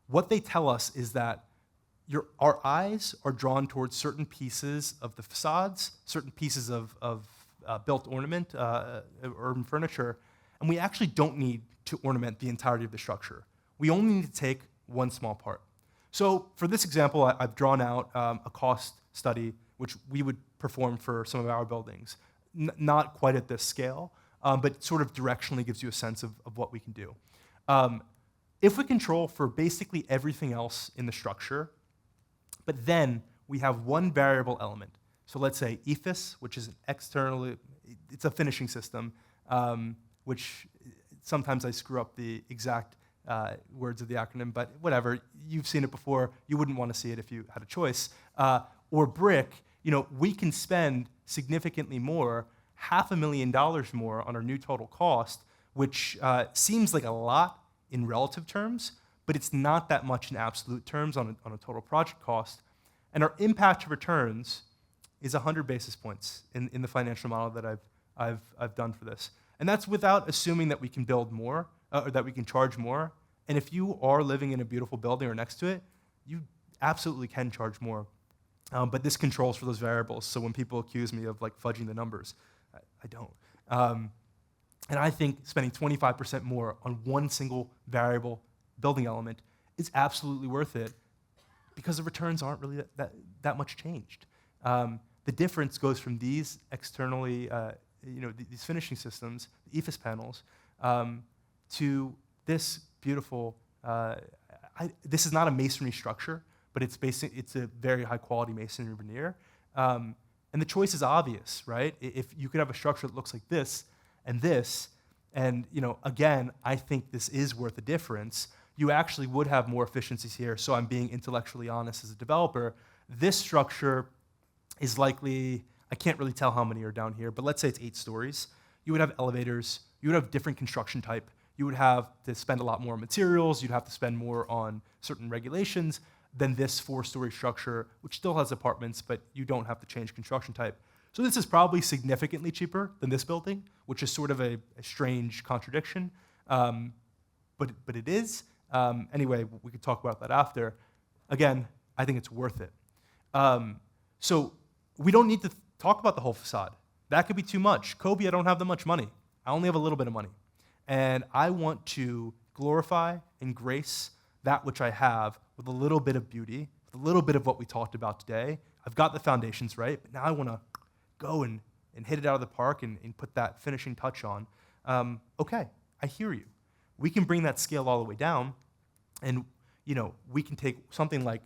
what they tell us is that our eyes are drawn towards certain pieces of the facades, certain pieces of built ornament, urban furniture, and we actually don't need to ornament the entirety of the structure. We only need to take one small part. So for this example, I've drawn out a cost study which we would perform for some of our buildings. Not quite at this scale, but sort of directionally gives you a sense of what we can do. If we control for basically everything else in the structure, but then we have one variable element. So let's say ephes, which is it's a finishing system, which sometimes I screw up the exact words of the acronym, but whatever, you've seen it before, you wouldn't want to see it if you had a choice. Or brick, we can spend significantly more, $500,000 more on our new total cost, which seems like a lot in relative terms, but it's not that much in absolute terms on a total project cost. And our impact to returns is 100 basis points in the financial model that I've done for this. And that's without assuming that we can build more, or that we can charge more. And if you are living in a beautiful building or next to it, you absolutely can charge more. But this controls for those variables. So when people accuse me of like fudging the numbers, I don't. And I think spending 25% more on one single variable building element is absolutely worth it because the returns aren't really that much changed. The difference goes from these externally, these finishing systems, the EFIS panels, to this beautiful, this is not a masonry structure, but it's a very high quality masonry veneer. And the choice is obvious, right? If you could have a structure that looks like this, and again, I think this is worth a difference. You actually would have more efficiencies here, so I'm being intellectually honest as a developer. This structure is likely, I can't really tell how many are down here, but let's say it's 8 stories. You would have elevators, you would have different construction type, you would have to spend a lot more on materials, you'd have to spend more on certain regulations than this 4-story structure, which still has apartments, but you don't have to change construction type. So this is probably significantly cheaper than this building, which is sort of a strange contradiction, but it is. Anyway, we could talk about that after. Again, I think it's worth it. So we don't need to talk about the whole facade. That could be too much. Coby, I don't have that much money. I only have a little bit of money. And I want to glorify and grace that which I have with a little bit of beauty, with a little bit of what we talked about today. I've got the foundations right, but now I want to go and hit it out of the park and put that finishing touch on. Okay, I hear you. We can bring that scale all the way down, and we can take something like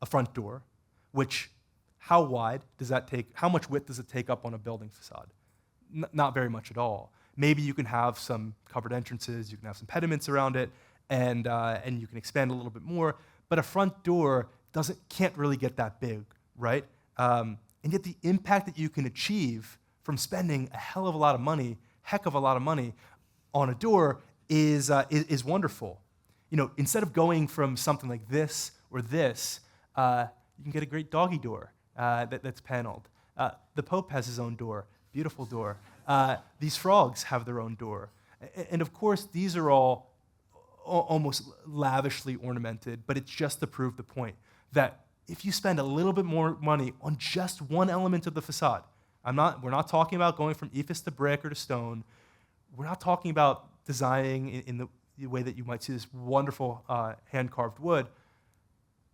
a front door, which how wide does that take? How much width does it take up on a building facade? Not very much at all. Maybe you can have some covered entrances, you can have some pediments around it, and you can expand a little bit more. But a front door can't really get that big, right? And yet the impact that you can achieve from spending a heck of a lot of money on a door is wonderful. Instead of going from something like this or this, you can get a great doggy door that's paneled. The Pope has his own door, beautiful door. These frogs have their own door. And of course, these are all almost lavishly ornamented, but it's just to prove the point that if you spend a little bit more money on just one element of the facade, we're not talking about going from EFIS to brick or to stone. We're not talking about designing in the way that you might see this wonderful hand-carved wood,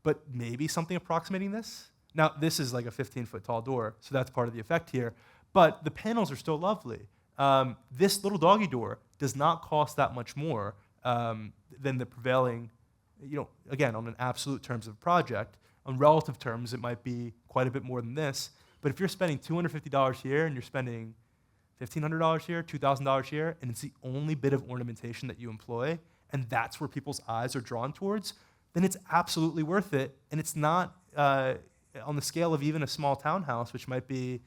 but maybe something approximating this. Now, this is like a 15-foot tall door, so that's part of the effect here, but the panels are still lovely. This little doggy door does not cost that much more than the prevailing, again, on an absolute terms of a project. On relative terms, it might be quite a bit more than this, but if you're spending $250 here and you're spending $1,500 here, $2,000 here, and it's the only bit of ornamentation that you employ, and that's where people's eyes are drawn towards, then it's absolutely worth it, and it's not on the scale of even a small townhouse, which might be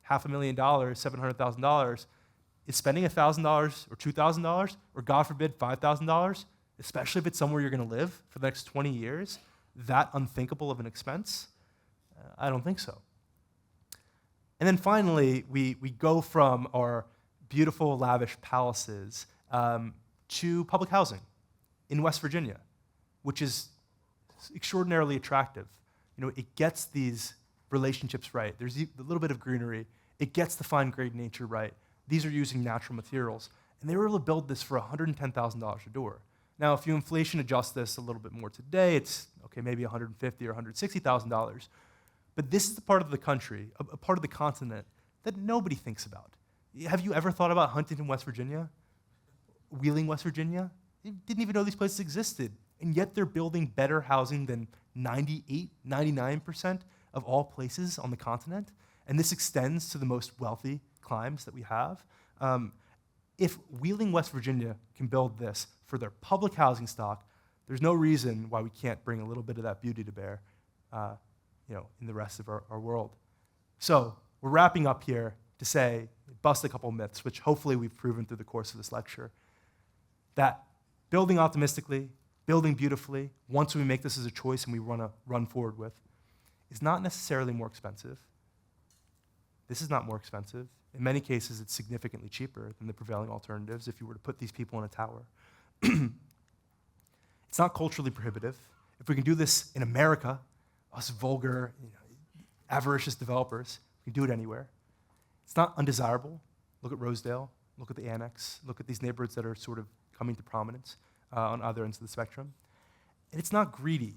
$500,000, $700,000, is spending $1,000 or $2,000, or God forbid, $5,000, especially if it's somewhere you're going to live for the next 20 years, that unthinkable of an expense? I don't think so. And then finally, we go from our beautiful, lavish palaces to public housing in West Virginia, which is extraordinarily attractive. It gets these relationships right. There's a little bit of greenery. It gets the fine-grained nature right. These are using natural materials. And they were able to build this for $110,000 a door. Now, if you inflation adjust this a little bit more today, it's maybe $150,000 or $160,000. But this is the part of the country, a part of the continent, that nobody thinks about. Have you ever thought about Huntington, West Virginia? Wheeling, West Virginia? You didn't even know these places existed. And yet they're building better housing than 98, 99% of all places on the continent. And this extends to the most wealthy climes that we have. If Wheeling, West Virginia can build this for their public housing stock, there's no reason why we can't bring a little bit of that beauty to bear in the rest of our world. So we're wrapping up here to say, bust a couple myths, which hopefully we've proven through the course of this lecture, that building optimistically, building beautifully, once we make this as a choice and we want to run forward with, is not necessarily more expensive. This is not more expensive. In many cases, it's significantly cheaper than the prevailing alternatives if you were to put these people in a tower. It's not culturally prohibitive. If we can do this in America, us vulgar, avaricious developers, we can do it anywhere. It's not undesirable. Look at Rosedale, look at the Annex, look at these neighborhoods that are sort of coming to prominence on other ends of the spectrum. And it's not greedy.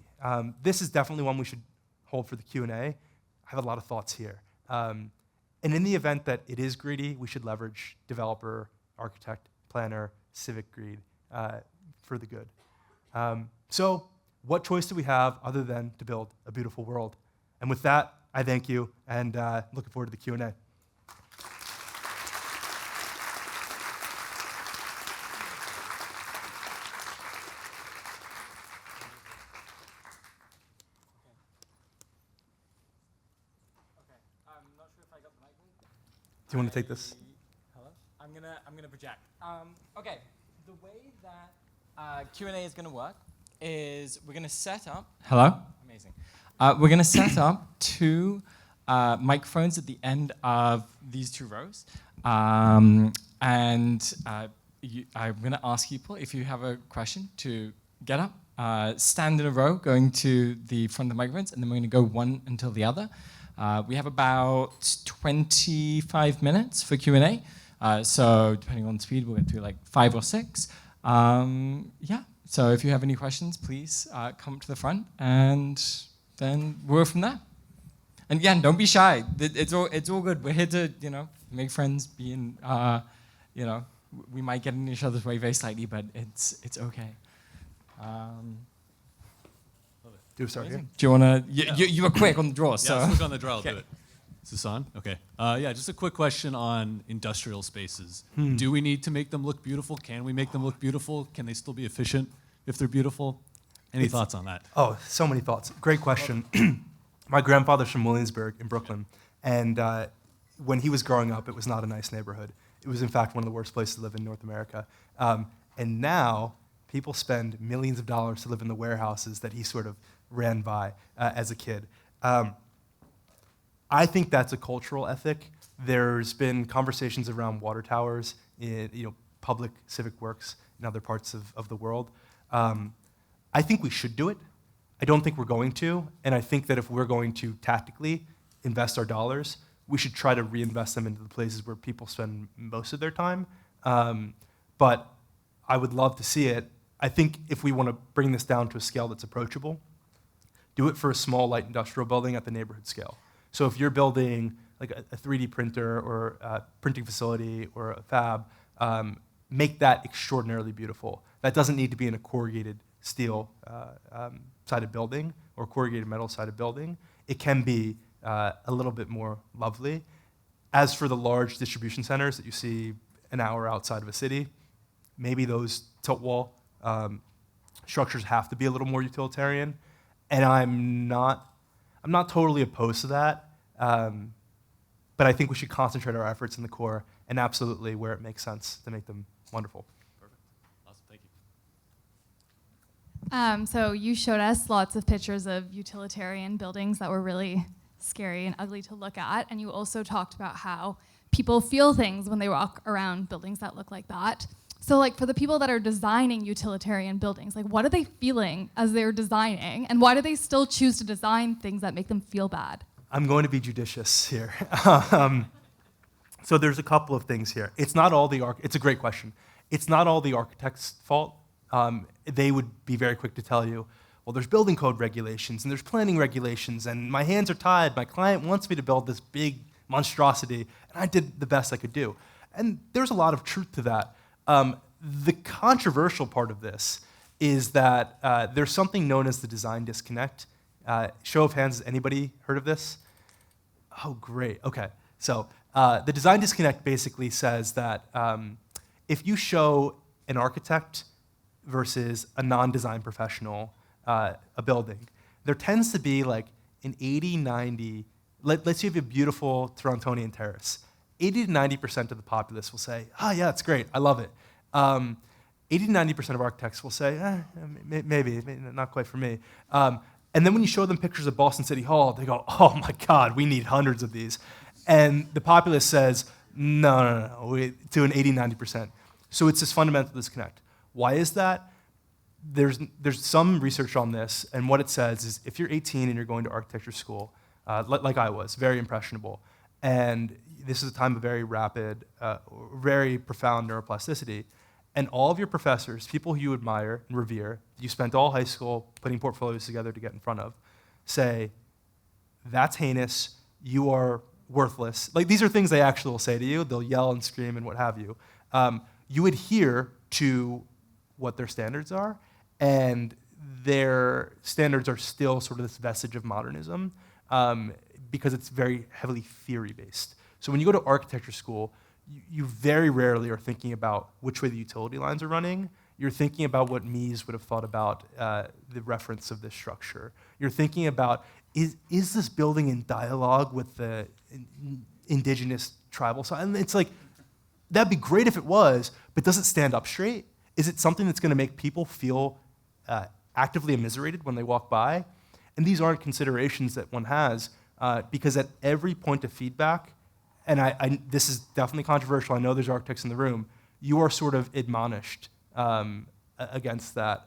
This is definitely one we should hold for the Q&A. I have a lot of thoughts here. And in the event that it is greedy, we should leverage developer, architect, planner, civic greed for the good. So what choice do we have other than to build a beautiful world? And with that, I thank you, and looking forward to the Q&A. Do you want to take this? Hello? I'm gonna project. Okay, the way that Q&A is gonna work is we're gonna set up. Hello? Amazing. We're gonna set up two microphones at the end of these two rows, and I'm gonna ask people if you have a question to get up, stand in a row, going to the front of the microphones, and then we're gonna go one until the other. We have about 25 minutes for Q&A. So depending on speed, we'll get through like 5 or 6. Yeah, so if you have any questions, please come to the front, and then we'll go from there. And again, don't be shy. It's all good. We're here to, make friends, be in, we might get in each other's way very slightly, but it's okay. Do we start here? Do you want to? You were quick on the draw, so. Yeah, let's look on the draw. I'll Okay. do it. Is this on? Okay. Yeah, just a quick question on industrial spaces. Do we need to make them look beautiful? Can we make them look beautiful? Can they still be efficient if they're beautiful? Any thoughts on that? Oh, so many thoughts. Great question. My grandfather's from Williamsburg in Brooklyn, and when he was growing up, it was not a nice neighborhood. It was, in fact, one of the worst places to live in North America. And now, people spend millions of dollars to live in the warehouses that he sort of ran by as a kid. I think that's a cultural ethic. There's been conversations around water towers in public civic works in other parts of the world. I think we should do it. I don't think we're going to, and I think that if we're going to tactically invest our dollars, we should try to reinvest them into the places where people spend most of their time. But I would love to see it. I think if we want to bring this down to a scale that's approachable, do it for a small light industrial building at the neighborhood scale. So if you're building like a 3D printer or a printing facility or a fab, make that extraordinarily beautiful. That doesn't need to be in a corrugated steel sided building or corrugated metal sided building. It can be a little bit more lovely. As for the large distribution centers that you see an hour outside of a city, maybe those tilt wall structures have to be a little more utilitarian. And I'm not totally opposed to that, but I think we should concentrate our efforts in the core and absolutely where it makes sense to make them wonderful. Perfect. Awesome. Thank you. So you showed us lots of pictures of utilitarian buildings that were really scary and ugly to look at, and you also talked about how people feel things when they walk around buildings that look like that. So like for the people that are designing utilitarian buildings, like what are they feeling as they're designing, and why do they still choose to design things that make them feel bad? I'm going to be judicious here. So there's a couple of things here. It's not all it's a great question. It's not all the architect's fault. They would be very quick to tell you, well, there's building code regulations and there's planning regulations and my hands are tied. My client wants me to build this big monstrosity and I did the best I could do. And there's a lot of truth to that. The controversial part of this is that there's something known as the design disconnect. Show of hands, has anybody heard of this? Oh, great. Okay. So the design disconnect basically says that if you show an architect versus a non-design professional a building, there tends to be like an 80, 90, let's say you have a beautiful Torontonian terrace. 80 to 90% of the populace will say, oh yeah, it's great, I love it. 80 to 90% of architects will say, maybe, not quite for me. And then when you show them pictures of Boston City Hall, they go, oh my God, we need hundreds of these. And the populace says, No. To an 80, 90%. So it's this fundamental disconnect. Why is that? There's some research on this, and what it says is if you're 18 and you're going to architecture school, like I was, very impressionable, and this is a time of very rapid, very profound neuroplasticity, and all of your professors, people who you admire and revere, you spent all high school putting portfolios together to get in front of, say, that's heinous, you are worthless. Like, these are things they actually will say to you. They'll yell and scream and what have you. You adhere to what their standards are, and their standards are still sort of this vestige of modernism because it's very heavily theory-based. So when you go to architecture school, you very rarely are thinking about which way the utility lines are running. You're thinking about what Mies would have thought about the reference of this structure. You're thinking about, is this building in dialogue with the indigenous tribal side? And it's like, that'd be great if it was, but does it stand up straight? Is it something that's going to make people feel actively immiserated when they walk by? And these aren't considerations that one has, because at every point of feedback, and this is definitely controversial, I know there's architects in the room, you are sort of admonished against that.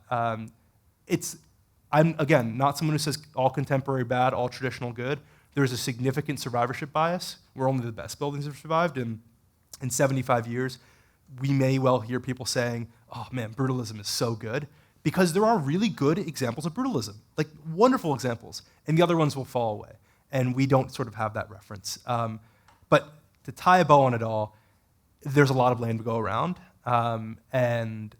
I'm, again, not someone who says all contemporary bad, all traditional good. There's a significant survivorship bias, where only the best buildings have survived, and in 75 years, we may well hear people saying, oh man, brutalism is so good, because there are really good examples of brutalism, like wonderful examples, and the other ones will fall away, and we don't sort of have that reference. But to tie a bow on it all, there's a lot of land to go around, and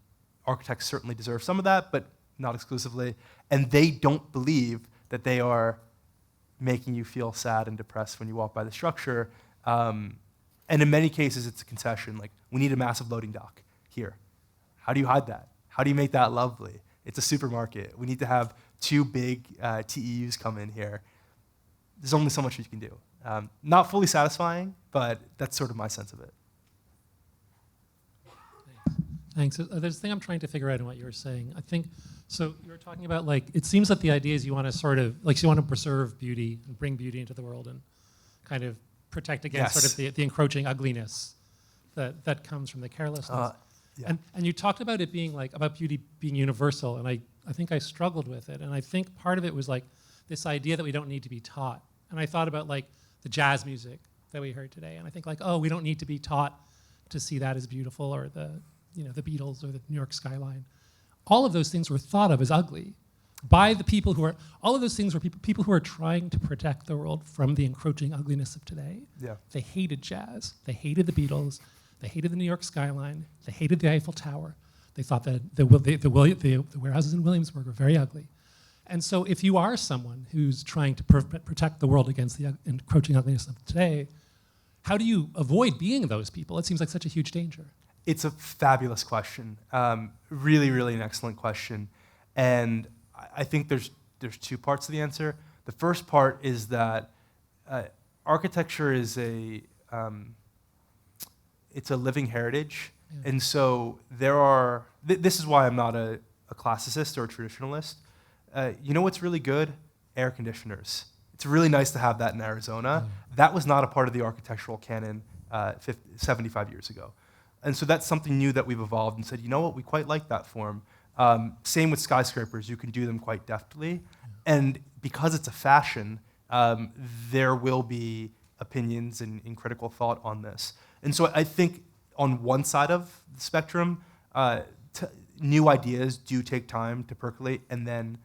architects certainly deserve some of that, but not exclusively, and they don't believe that they are making you feel sad and depressed when you walk by the structure. And in many cases, it's a concession. Like, we need a massive loading dock here. How do you hide that? How do you make that lovely? It's a supermarket. We need to have 2 big TEUs come in here. There's only so much you can do. Not fully satisfying, but that's sort of my sense of it. Thanks. There's a thing I'm trying to figure out in what you were saying. I think, so you were talking about, like, it seems that the idea is you want to sort of, like, you want to preserve beauty and bring beauty into the world and kind of protect against Yes. sort of the encroaching ugliness that comes from the carelessness. Yeah. And you talked about it being like, about beauty being universal, and I think I struggled with it. And I think part of it was like this idea that we don't need to be taught. And I thought about like the jazz music that we heard today. And I think like, oh, we don't need to be taught to see that as beautiful, or the Beatles or the New York skyline. All of those things were thought of as ugly by the people who are, all of those things were people who are trying to protect the world from the encroaching ugliness of today. Yeah. They hated jazz. They hated the Beatles. They hated the New York skyline. They hated the Eiffel Tower. They thought that the warehouses in Williamsburg were very ugly. And so if you are someone who's trying to protect the world against the encroaching ugliness of today, how do you avoid being those people? It seems like such a huge danger. It's a fabulous question. Really, really an excellent question. And I think there's 2 parts to the answer. The first part is that architecture is it's a living heritage. Yeah. And so there are, this is why I'm not a classicist or a traditionalist. You know what's really good? Air conditioners. It's really nice to have that in Arizona. That was not a part of the architectural canon 75 years ago. And so that's something new that we've evolved and said, you know what, we quite like that form. Same with skyscrapers, you can do them quite deftly. And because it's a fashion, there will be opinions and critical thought on this. And so I think on one side of the spectrum, new ideas do take time to percolate and then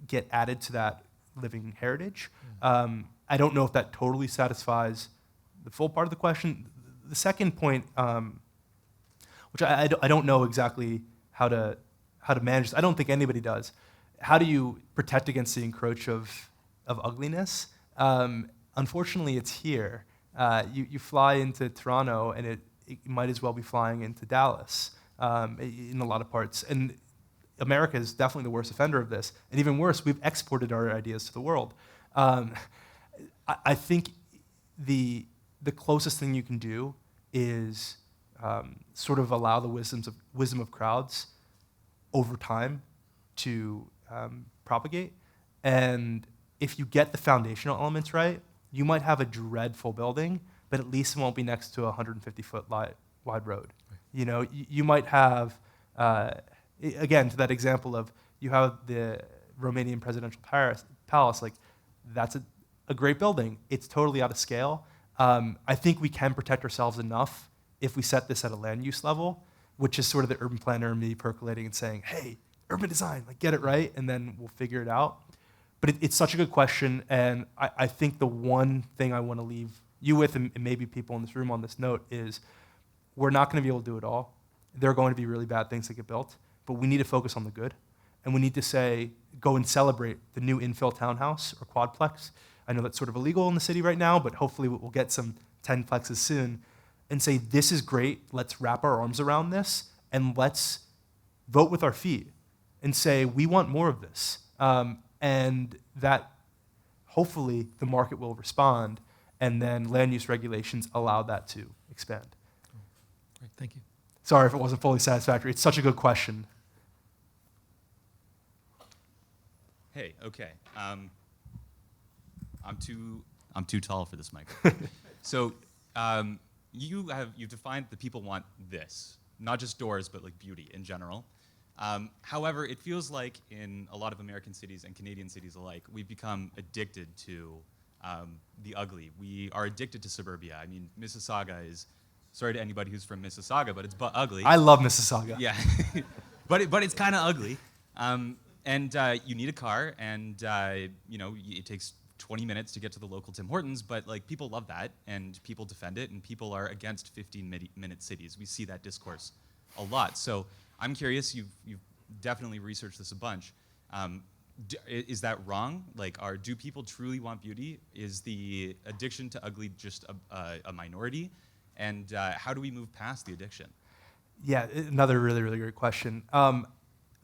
get added to that living heritage. I don't know if that totally satisfies the full part of the question. The second point, which I don't know exactly how to manage. I don't think anybody does. How do you protect against the encroach of ugliness? Unfortunately, it's here. You fly into Toronto, and it might as well be flying into Dallas in a lot of parts. And America is definitely the worst offender of this. And even worse, we've exported our ideas to the world. I think the closest thing you can do is sort of allow the wisdom of crowds over time to propagate. And if you get the foundational elements right, you might have a dreadful building, but at least it won't be next to a 150-foot wide road. You know, you might have, again, to that example of you have the Romanian presidential palace, like that's a great building. It's totally out of scale. I think we can protect ourselves enough if we set this at a land use level, which is sort of the urban planner and me percolating and saying, hey, urban design, like get it right, and then we'll figure it out. But it's such a good question, and I think the one thing I want to leave you with, and maybe people in this room on this note, is we're not going to be able to do it all. There are going to be really bad things that get built, but we need to focus on the good. And we need to say, go and celebrate the new infill townhouse or quadplex. I know that's sort of illegal in the city right now, but hopefully we'll get some 10plexes soon, and say, this is great, let's wrap our arms around this, and let's vote with our feet and say, we want more of this. And that, hopefully, the market will respond, and then land use regulations allow that to expand. Great, thank you. Sorry if it wasn't fully satisfactory. It's such a good question. Hey, okay. I'm too tall for this mic. So you've defined that people want this, not just doors, but like beauty in general. However, it feels like in a lot of American cities and Canadian cities alike, we've become addicted to the ugly. We are addicted to suburbia. I mean, Mississauga is, sorry to anybody who's from Mississauga, but it's ugly. I love Mississauga. Yeah, but it's kind of ugly. And you need a car, and it takes 20 minutes to get to the local Tim Hortons, but like people love that, and people defend it, and people are against 15-minute cities. We see that discourse a lot. So I'm curious, you've definitely researched this a bunch. Is that wrong? Like, do people truly want beauty? Is the addiction to ugly just a minority? And how do we move past the addiction? Yeah, another really, really great question.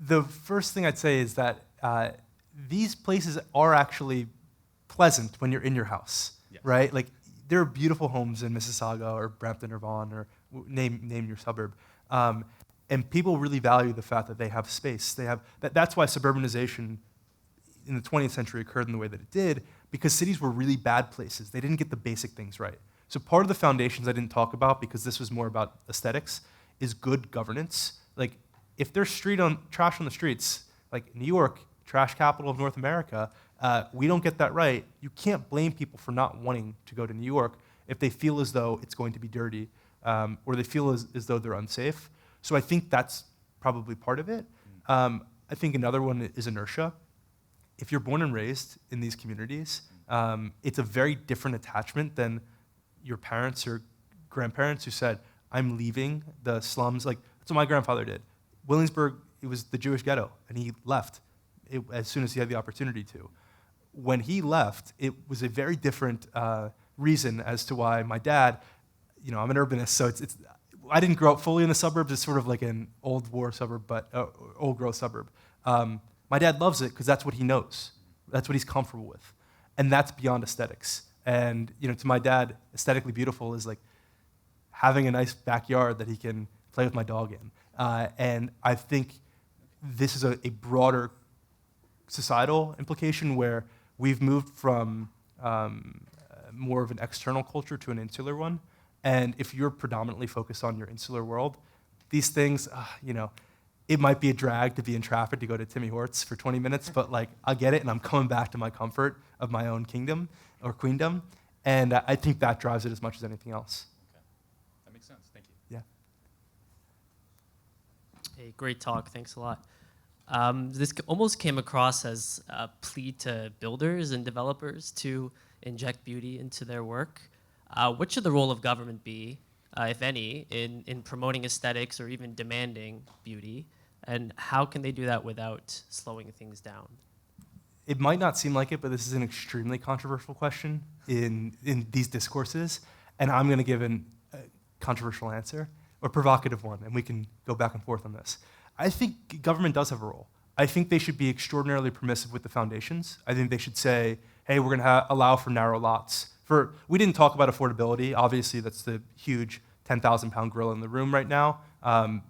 The first thing I'd say is that these places are actually pleasant when you're in your house, yes. Right? Like, there are beautiful homes in Mississauga or Brampton or Vaughan or name your suburb. And people really value the fact that they have space. That's why suburbanization in the 20th century occurred in the way that it did, because cities were really bad places. They didn't get the basic things right. So part of the foundations I didn't talk about, because this was more about aesthetics, is good governance. Like, if there's trash on the streets, like New York, trash capital of North America, we don't get that right. You can't blame people for not wanting to go to New York if they feel as though it's going to be dirty, or they feel as though they're unsafe. So I think that's probably part of it. I think another one is inertia. If you're born and raised in these communities, it's a very different attachment than your parents or grandparents who said, I'm leaving the slums. Like, that's what my grandfather did. Williamsburg, it was the Jewish ghetto, and he left as soon as he had the opportunity to. When he left, it was a very different reason as to why my dad, I'm an urbanist, so I didn't grow up fully in the suburbs. It's sort of like an old war suburb, but old growth suburb. My dad loves it because that's what he knows. That's what he's comfortable with. And that's beyond aesthetics. And to my dad, aesthetically beautiful is like having a nice backyard that he can play with my dog in. And I think this is a broader societal implication where we've moved from more of an external culture to an insular one. And if you're predominantly focused on your insular world, these things, it might be a drag to be in traffic to go to Timmy Hort's for 20 minutes, but like, I get it, and I'm coming back to my comfort of my own kingdom or queendom. And I think that drives it as much as anything else. Okay. That makes sense. Thank you. Yeah. Hey, great talk. Thanks a lot. This almost came across as a plea to builders and developers to inject beauty into their work. What should the role of government be, if any, in promoting aesthetics or even demanding beauty? And how can they do that without slowing things down? It might not seem like it, but this is an extremely controversial question in these discourses. And I'm going to give a controversial answer, or provocative one, and we can go back and forth on this. I think government does have a role. I think they should be extraordinarily permissive with the foundations. I think they should say, hey, we're going to allow for narrow lots. We didn't talk about affordability. Obviously, that's the huge 10,000-pound gorilla in the room right now.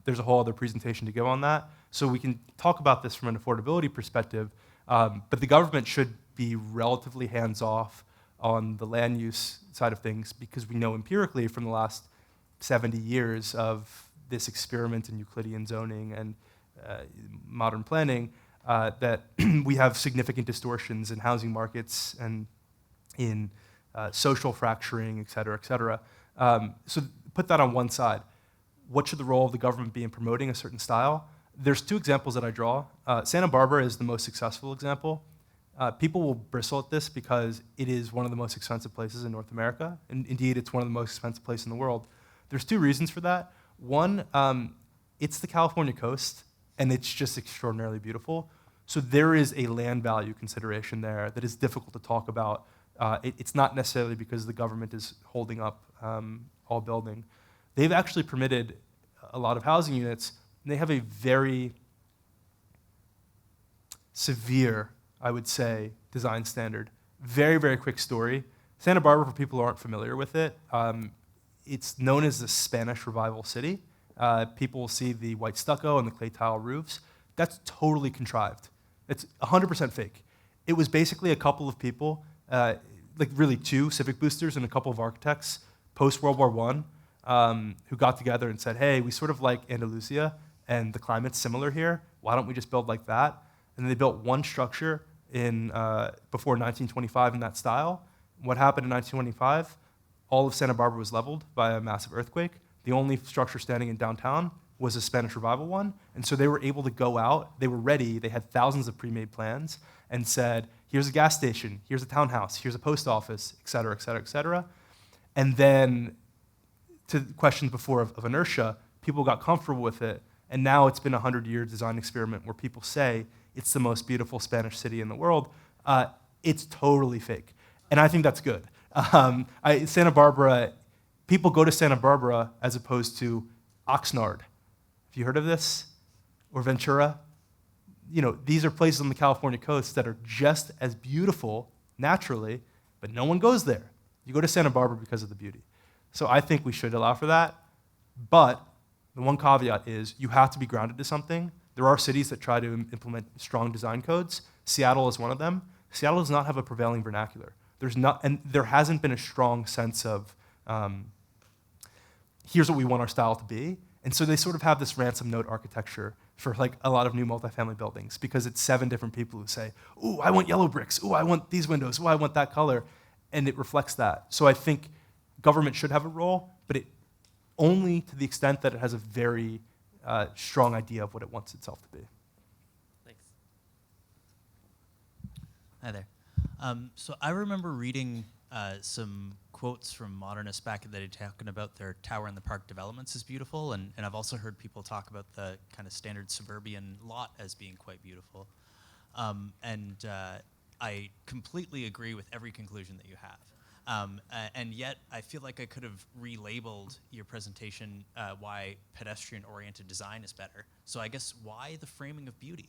There's a whole other presentation to go on that. So we can talk about this from an affordability perspective, but the government should be relatively hands-off on the land use side of things, because we know empirically from the last 70 years of this experiment in Euclidean zoning and modern planning that we have significant distortions in housing markets and in social fracturing, et cetera, et cetera. So put that on one side. What should the role of the government be in promoting a certain style? There's two examples that I draw. Santa Barbara is the most successful example. People will bristle at this because it is one of the most expensive places in North America. And indeed, it's one of the most expensive places in the world. There's two reasons for that. One, it's the California coast, and it's just extraordinarily beautiful. So there is a land value consideration there that is difficult to talk about. It's not necessarily because the government is holding up all building. They've actually permitted a lot of housing units, and they have a very severe, I would say, design standard. Very, very quick story. Santa Barbara, for people who aren't familiar with it, it's known as the Spanish Revival City. People will see the white stucco and the clay tile roofs. That's totally contrived. It's 100% fake. It was basically a couple of people, like really two civic boosters and a couple of architects post-World War I, who got together and said, hey, we sort of like Andalusia, and the climate's similar here. Why don't we just build like that? And they built one structure in before 1925 in that style. What happened in 1925? All of Santa Barbara was leveled by a massive earthquake. The only structure standing in downtown was a Spanish Revival one. And so they were able to go out. They were ready. They had thousands of pre-made plans and said, here's a gas station, here's a townhouse, here's a post office, et cetera, et cetera, et cetera. And then to the question before of inertia, people got comfortable with it. And now it's been a 100-year design experiment where people say it's the most beautiful Spanish city in the world. It's totally fake. And I think that's good. Santa Barbara, people go to Santa Barbara as opposed to Oxnard. Have you heard of this? Or Ventura? You know, these are places on the California coast that are just as beautiful naturally, but no one goes there. You go to Santa Barbara because of the beauty. So I think we should allow for that. But the one caveat is you have to be grounded to something. There are cities that try to implement strong design codes. Seattle is one of them. Seattle does not have a prevailing vernacular. And there hasn't been a strong sense of here's what we want our style to be. And so they sort of have this ransom note architecture for like a lot of new multifamily buildings because it's 7 different people who say, ooh, I want yellow bricks. Ooh, I want these windows. Ooh, I want that color. And it reflects that. So I think government should have a role, but it only to the extent that it has a very strong idea of what it wants itself to be. Thanks. Hi there. So I remember reading some quotes from modernists back in the day talking about their Tower in the Park developments as beautiful, and I've also heard people talk about the kind of standard suburban lot as being quite beautiful. I completely agree with every conclusion that you have. And yet, I feel like I could have relabeled your presentation why pedestrian-oriented design is better. So I guess why the framing of beauty?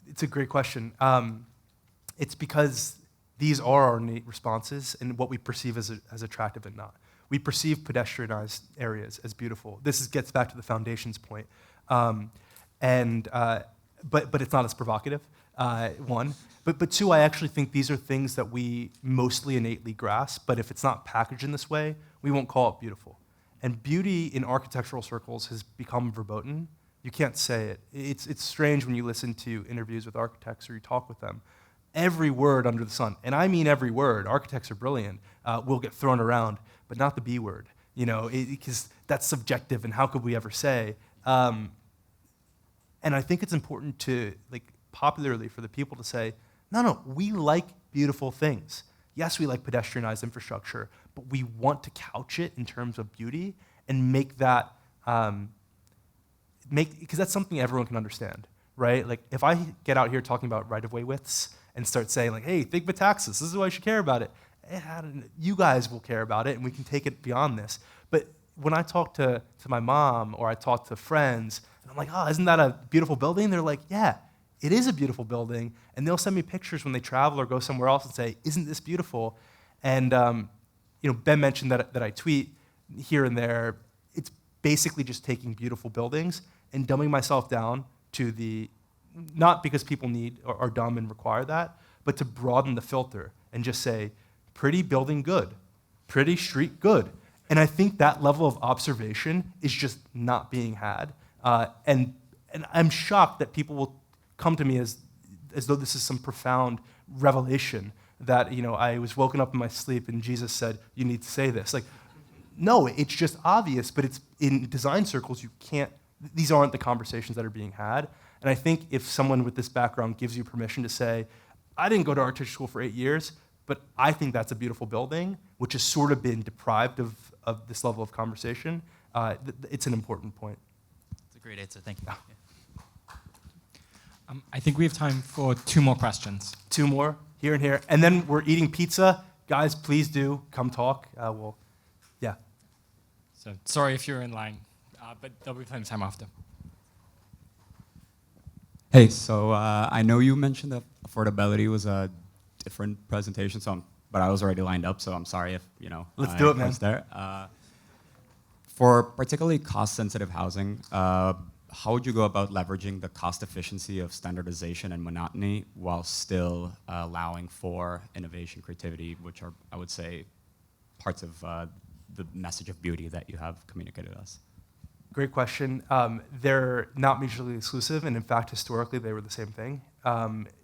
It's a great question. It's because these are our innate responses and what we perceive as attractive and not. We perceive pedestrianized areas as beautiful. This gets back to the foundations point. But it's not as provocative, one. But two, I actually think these are things that we mostly innately grasp, but if it's not packaged in this way, we won't call it beautiful. And beauty in architectural circles has become verboten. You can't say it. It's strange when you listen to interviews with architects or you talk with them. Every word under the sun, and I mean every word, architects are brilliant, will get thrown around, but not the B word, because that's subjective, and how could we ever say? And I think it's important to, popularly for the people to say, no, we like beautiful things. Yes, we like pedestrianized infrastructure, but we want to couch it in terms of beauty and make that, because that's something everyone can understand, right? Like, if I get out here talking about right-of-way widths and start saying, hey, think Metaxas, this is why you should care about it. You guys will care about it, and we can take it beyond this. But when I talk to my mom or I talk to friends, and I'm like, oh, isn't that a beautiful building? They're like, yeah, it is a beautiful building. And they'll send me pictures when they travel or go somewhere else and say, isn't this beautiful? And Ben mentioned that I tweet here and there. It's basically just taking beautiful buildings and dumbing myself down to not because people need or are dumb and require that, but to broaden the filter and just say, pretty building good, pretty street good. And I think that level of observation is just not being had. And I'm shocked that people will come to me as though this is some profound revelation that, I was woken up in my sleep and Jesus said, you need to say this. Like, no, it's just obvious, but it's in design circles, these aren't the conversations that are being had. And I think if someone with this background gives you permission to say, I didn't go to architecture school for 8 years, but I think that's a beautiful building, which has sort of been deprived of this level of conversation, it's an important point. It's a great answer. Thank you. I think we have time for 2 more questions. 2 more, here and here. And then we're eating pizza. Guys, please do come talk. Yeah. So sorry if you're in line, but there'll be plenty of time after. Hey, so I know you mentioned that affordability was a different presentation, but I was already lined up, so I'm sorry if, Let's do it, man. was there. For particularly cost-sensitive housing, how would you go about leveraging the cost efficiency of standardization and monotony while still allowing for innovation, creativity, which are, I would say, parts of the message of beauty that you have communicated to us? Great question. They're not mutually exclusive, and in fact, historically, they were the same thing.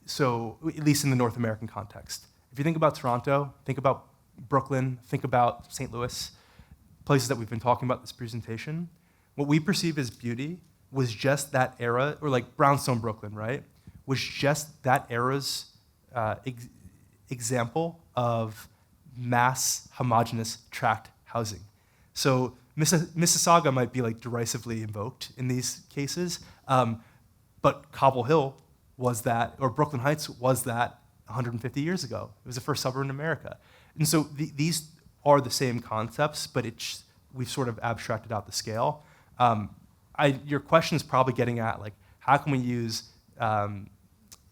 So at least in the North American context. If you think about Toronto, think about Brooklyn, think about St. Louis, places that we've been talking about in this presentation, what we perceive as beauty was just that era, or like Brownstone, Brooklyn, right? Was just that era's example of mass homogeneous tract housing. So Mississauga might be like derisively invoked in these cases, but Cobble Hill was that, or Brooklyn Heights was that 150 years ago. It was the first suburb in America. And so these are the same concepts, but we've sort of abstracted out the scale. Your question is probably getting at, like, how can we use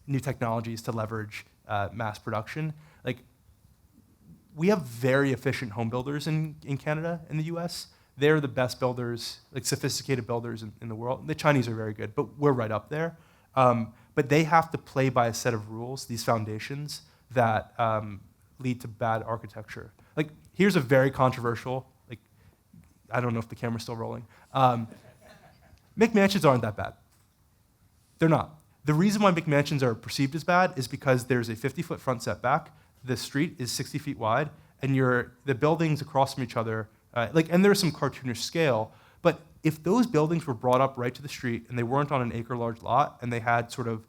new technologies to leverage mass production? Like, we have very efficient home builders in Canada and the US. They're the best builders, like sophisticated builders in the world. The Chinese are very good, but we're right up there. But they have to play by a set of rules, these foundations, that lead to bad architecture. Like, here's a very controversial, like, I don't know if the camera's still rolling. McMansions aren't that bad. They're not. The reason why McMansions are perceived as bad is because there's a 50-foot front setback, the street is 60 feet wide, and the buildings across from each other, and there's some cartoonish scale, but if those buildings were brought up right to the street and they weren't on an acre-large lot and they had sort of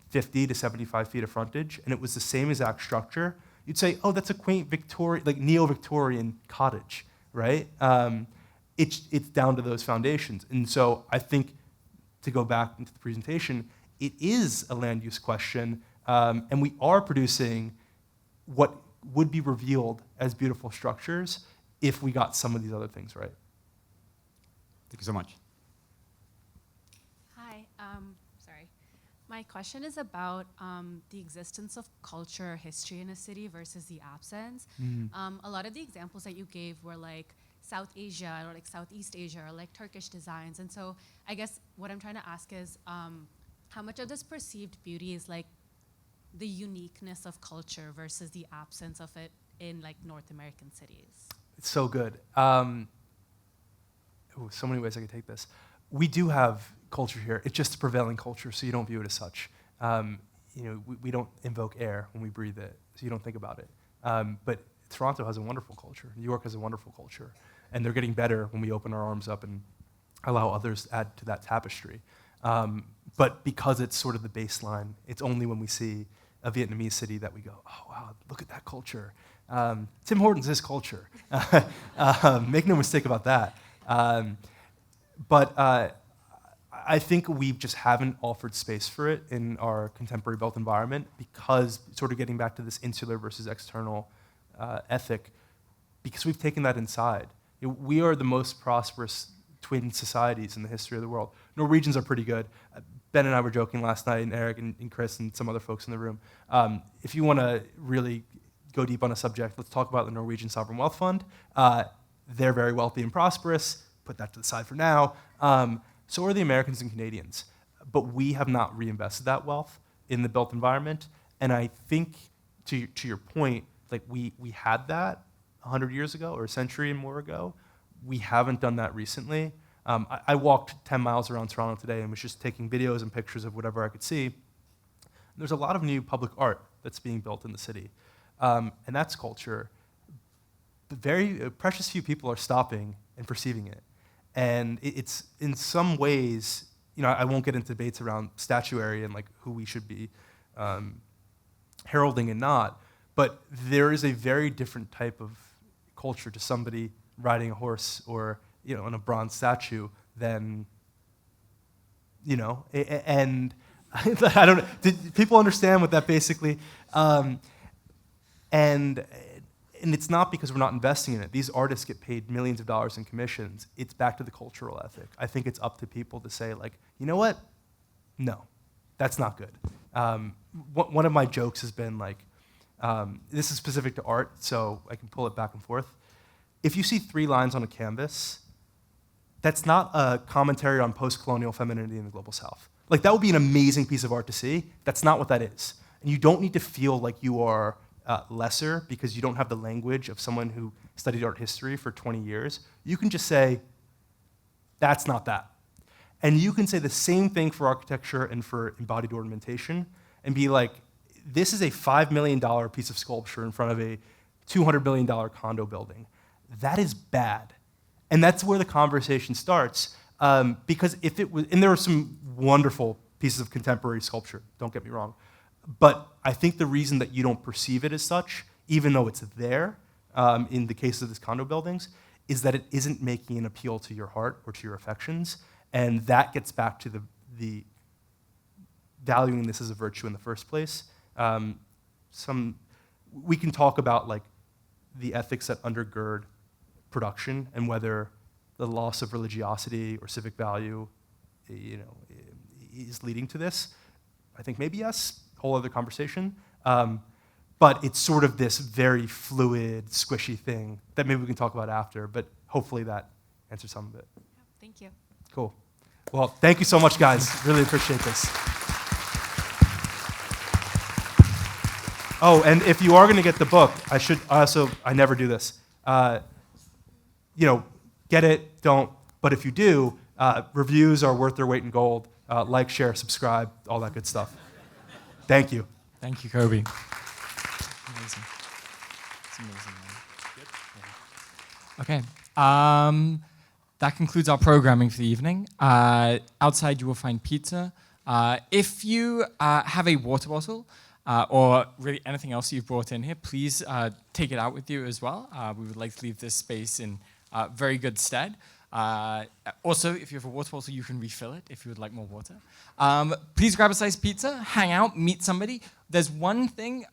50 to 75 feet of frontage and it was the same exact structure, you'd say, oh, that's a quaint neo-Victorian cottage, right? It's down to those foundations. And so I think, to go back into the presentation, it is a land use question, and we are producing what would be revealed as beautiful structures if we got some of these other things right. Thank you so much. Hi, sorry. My question is about the existence of culture or history in a city versus the absence. A lot of the examples that you gave were like South Asia or like Southeast Asia or like Turkish designs. And so I guess what I'm trying to ask is how much of this perceived beauty is like the uniqueness of culture versus the absence of it in like North American cities? It's so good. So many ways I could take this. We do have culture here. It's just a prevailing culture, so you don't view it as such. We don't invoke air when we breathe it, so you don't think about it. But Toronto has a wonderful culture. New York has a wonderful culture. And they're getting better when we open our arms up and allow others to add to that tapestry. But because it's sort of the baseline, it's only when we see a Vietnamese city that we go, oh, wow, look at that culture. Tim Hortons is culture. Make no mistake about that. But I think we just haven't offered space for it in our contemporary built environment because, sort of getting back to this insular versus external ethic, because we've taken that inside. We are the most prosperous twin societies in the history of the world. Norwegians are pretty good. Ben and I were joking last night, and Eric and Chris and some other folks in the room. If you want to really go deep on a subject, let's talk about the Norwegian Sovereign Wealth Fund. They're very wealthy and prosperous. Put that to the side for now. So are the Americans and Canadians. But we have not reinvested that wealth in the built environment. And I think to your point, like we had that 100 years ago or a century and more ago. We haven't done that recently. I walked 10 miles around Toronto today and was just taking videos and pictures of whatever I could see. There's a lot of new public art that's being built in the city, and that's culture. The very precious few people are stopping and perceiving it. And it's in some ways, I won't get into debates around statuary and like who we should be heralding and not, but there is a very different type of culture to somebody riding a horse or in a bronze statue than and I don't know. Did people understand what that basically? And it's not because we're not investing in it. These artists get paid millions of dollars in commissions. It's back to the cultural ethic. I think it's up to people to say, like, you know what? No, that's not good. One of my jokes has been like, this is specific to art, so I can pull it back and forth. If you see 3 lines on a canvas, that's not a commentary on post-colonial femininity in the global South. Like, that would be an amazing piece of art to see. That's not what that is. And you don't need to feel like you are lesser because you don't have the language of someone who studied art history for 20 years. You can just say, that's not that. And you can say the same thing for architecture and for embodied ornamentation and be like, this is a $5 million piece of sculpture in front of a $200 million condo building. That is bad. And that's where the conversation starts. Because if it was, and there are some wonderful pieces of contemporary sculpture, don't get me wrong. But I think the reason that you don't perceive it as such, even though it's there, in the case of these condo buildings, is that it isn't making an appeal to your heart or to your affections. And that gets back to the valuing this as a virtue in the first place. We can talk about like the ethics that undergird production and whether the loss of religiosity or civic value, is leading to this. I think maybe yes, whole other conversation. But it's sort of this very fluid, squishy thing that maybe we can talk about after, but hopefully that answers some of it. Thank you. Cool. Well, thank you so much, guys. Really appreciate this. Oh, and if you are going to get the book, I never do this. Get it, don't, but if you do, reviews are worth their weight in gold. Like, share, subscribe, all that good stuff. Thank you. Thank you, Coby. Amazing. It's amazing, man. Okay. That concludes our programming for the evening. Outside, you will find pizza. If you have a water bottle or really anything else you've brought in here, please take it out with you as well. We would like to leave this space in very good stead. Also, if you have a water bottle, you can refill it if you would like more water. Please grab a slice of pizza, hang out, meet somebody. There's one thing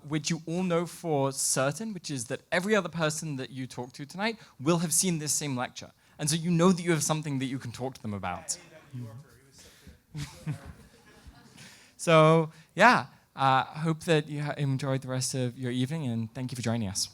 which you all know for certain, which is that every other person that you talk to tonight will have seen this same lecture. And so you know that you have something that you can talk to them about. So, yeah, hope that you enjoyed the rest of your evening, and thank you for joining us.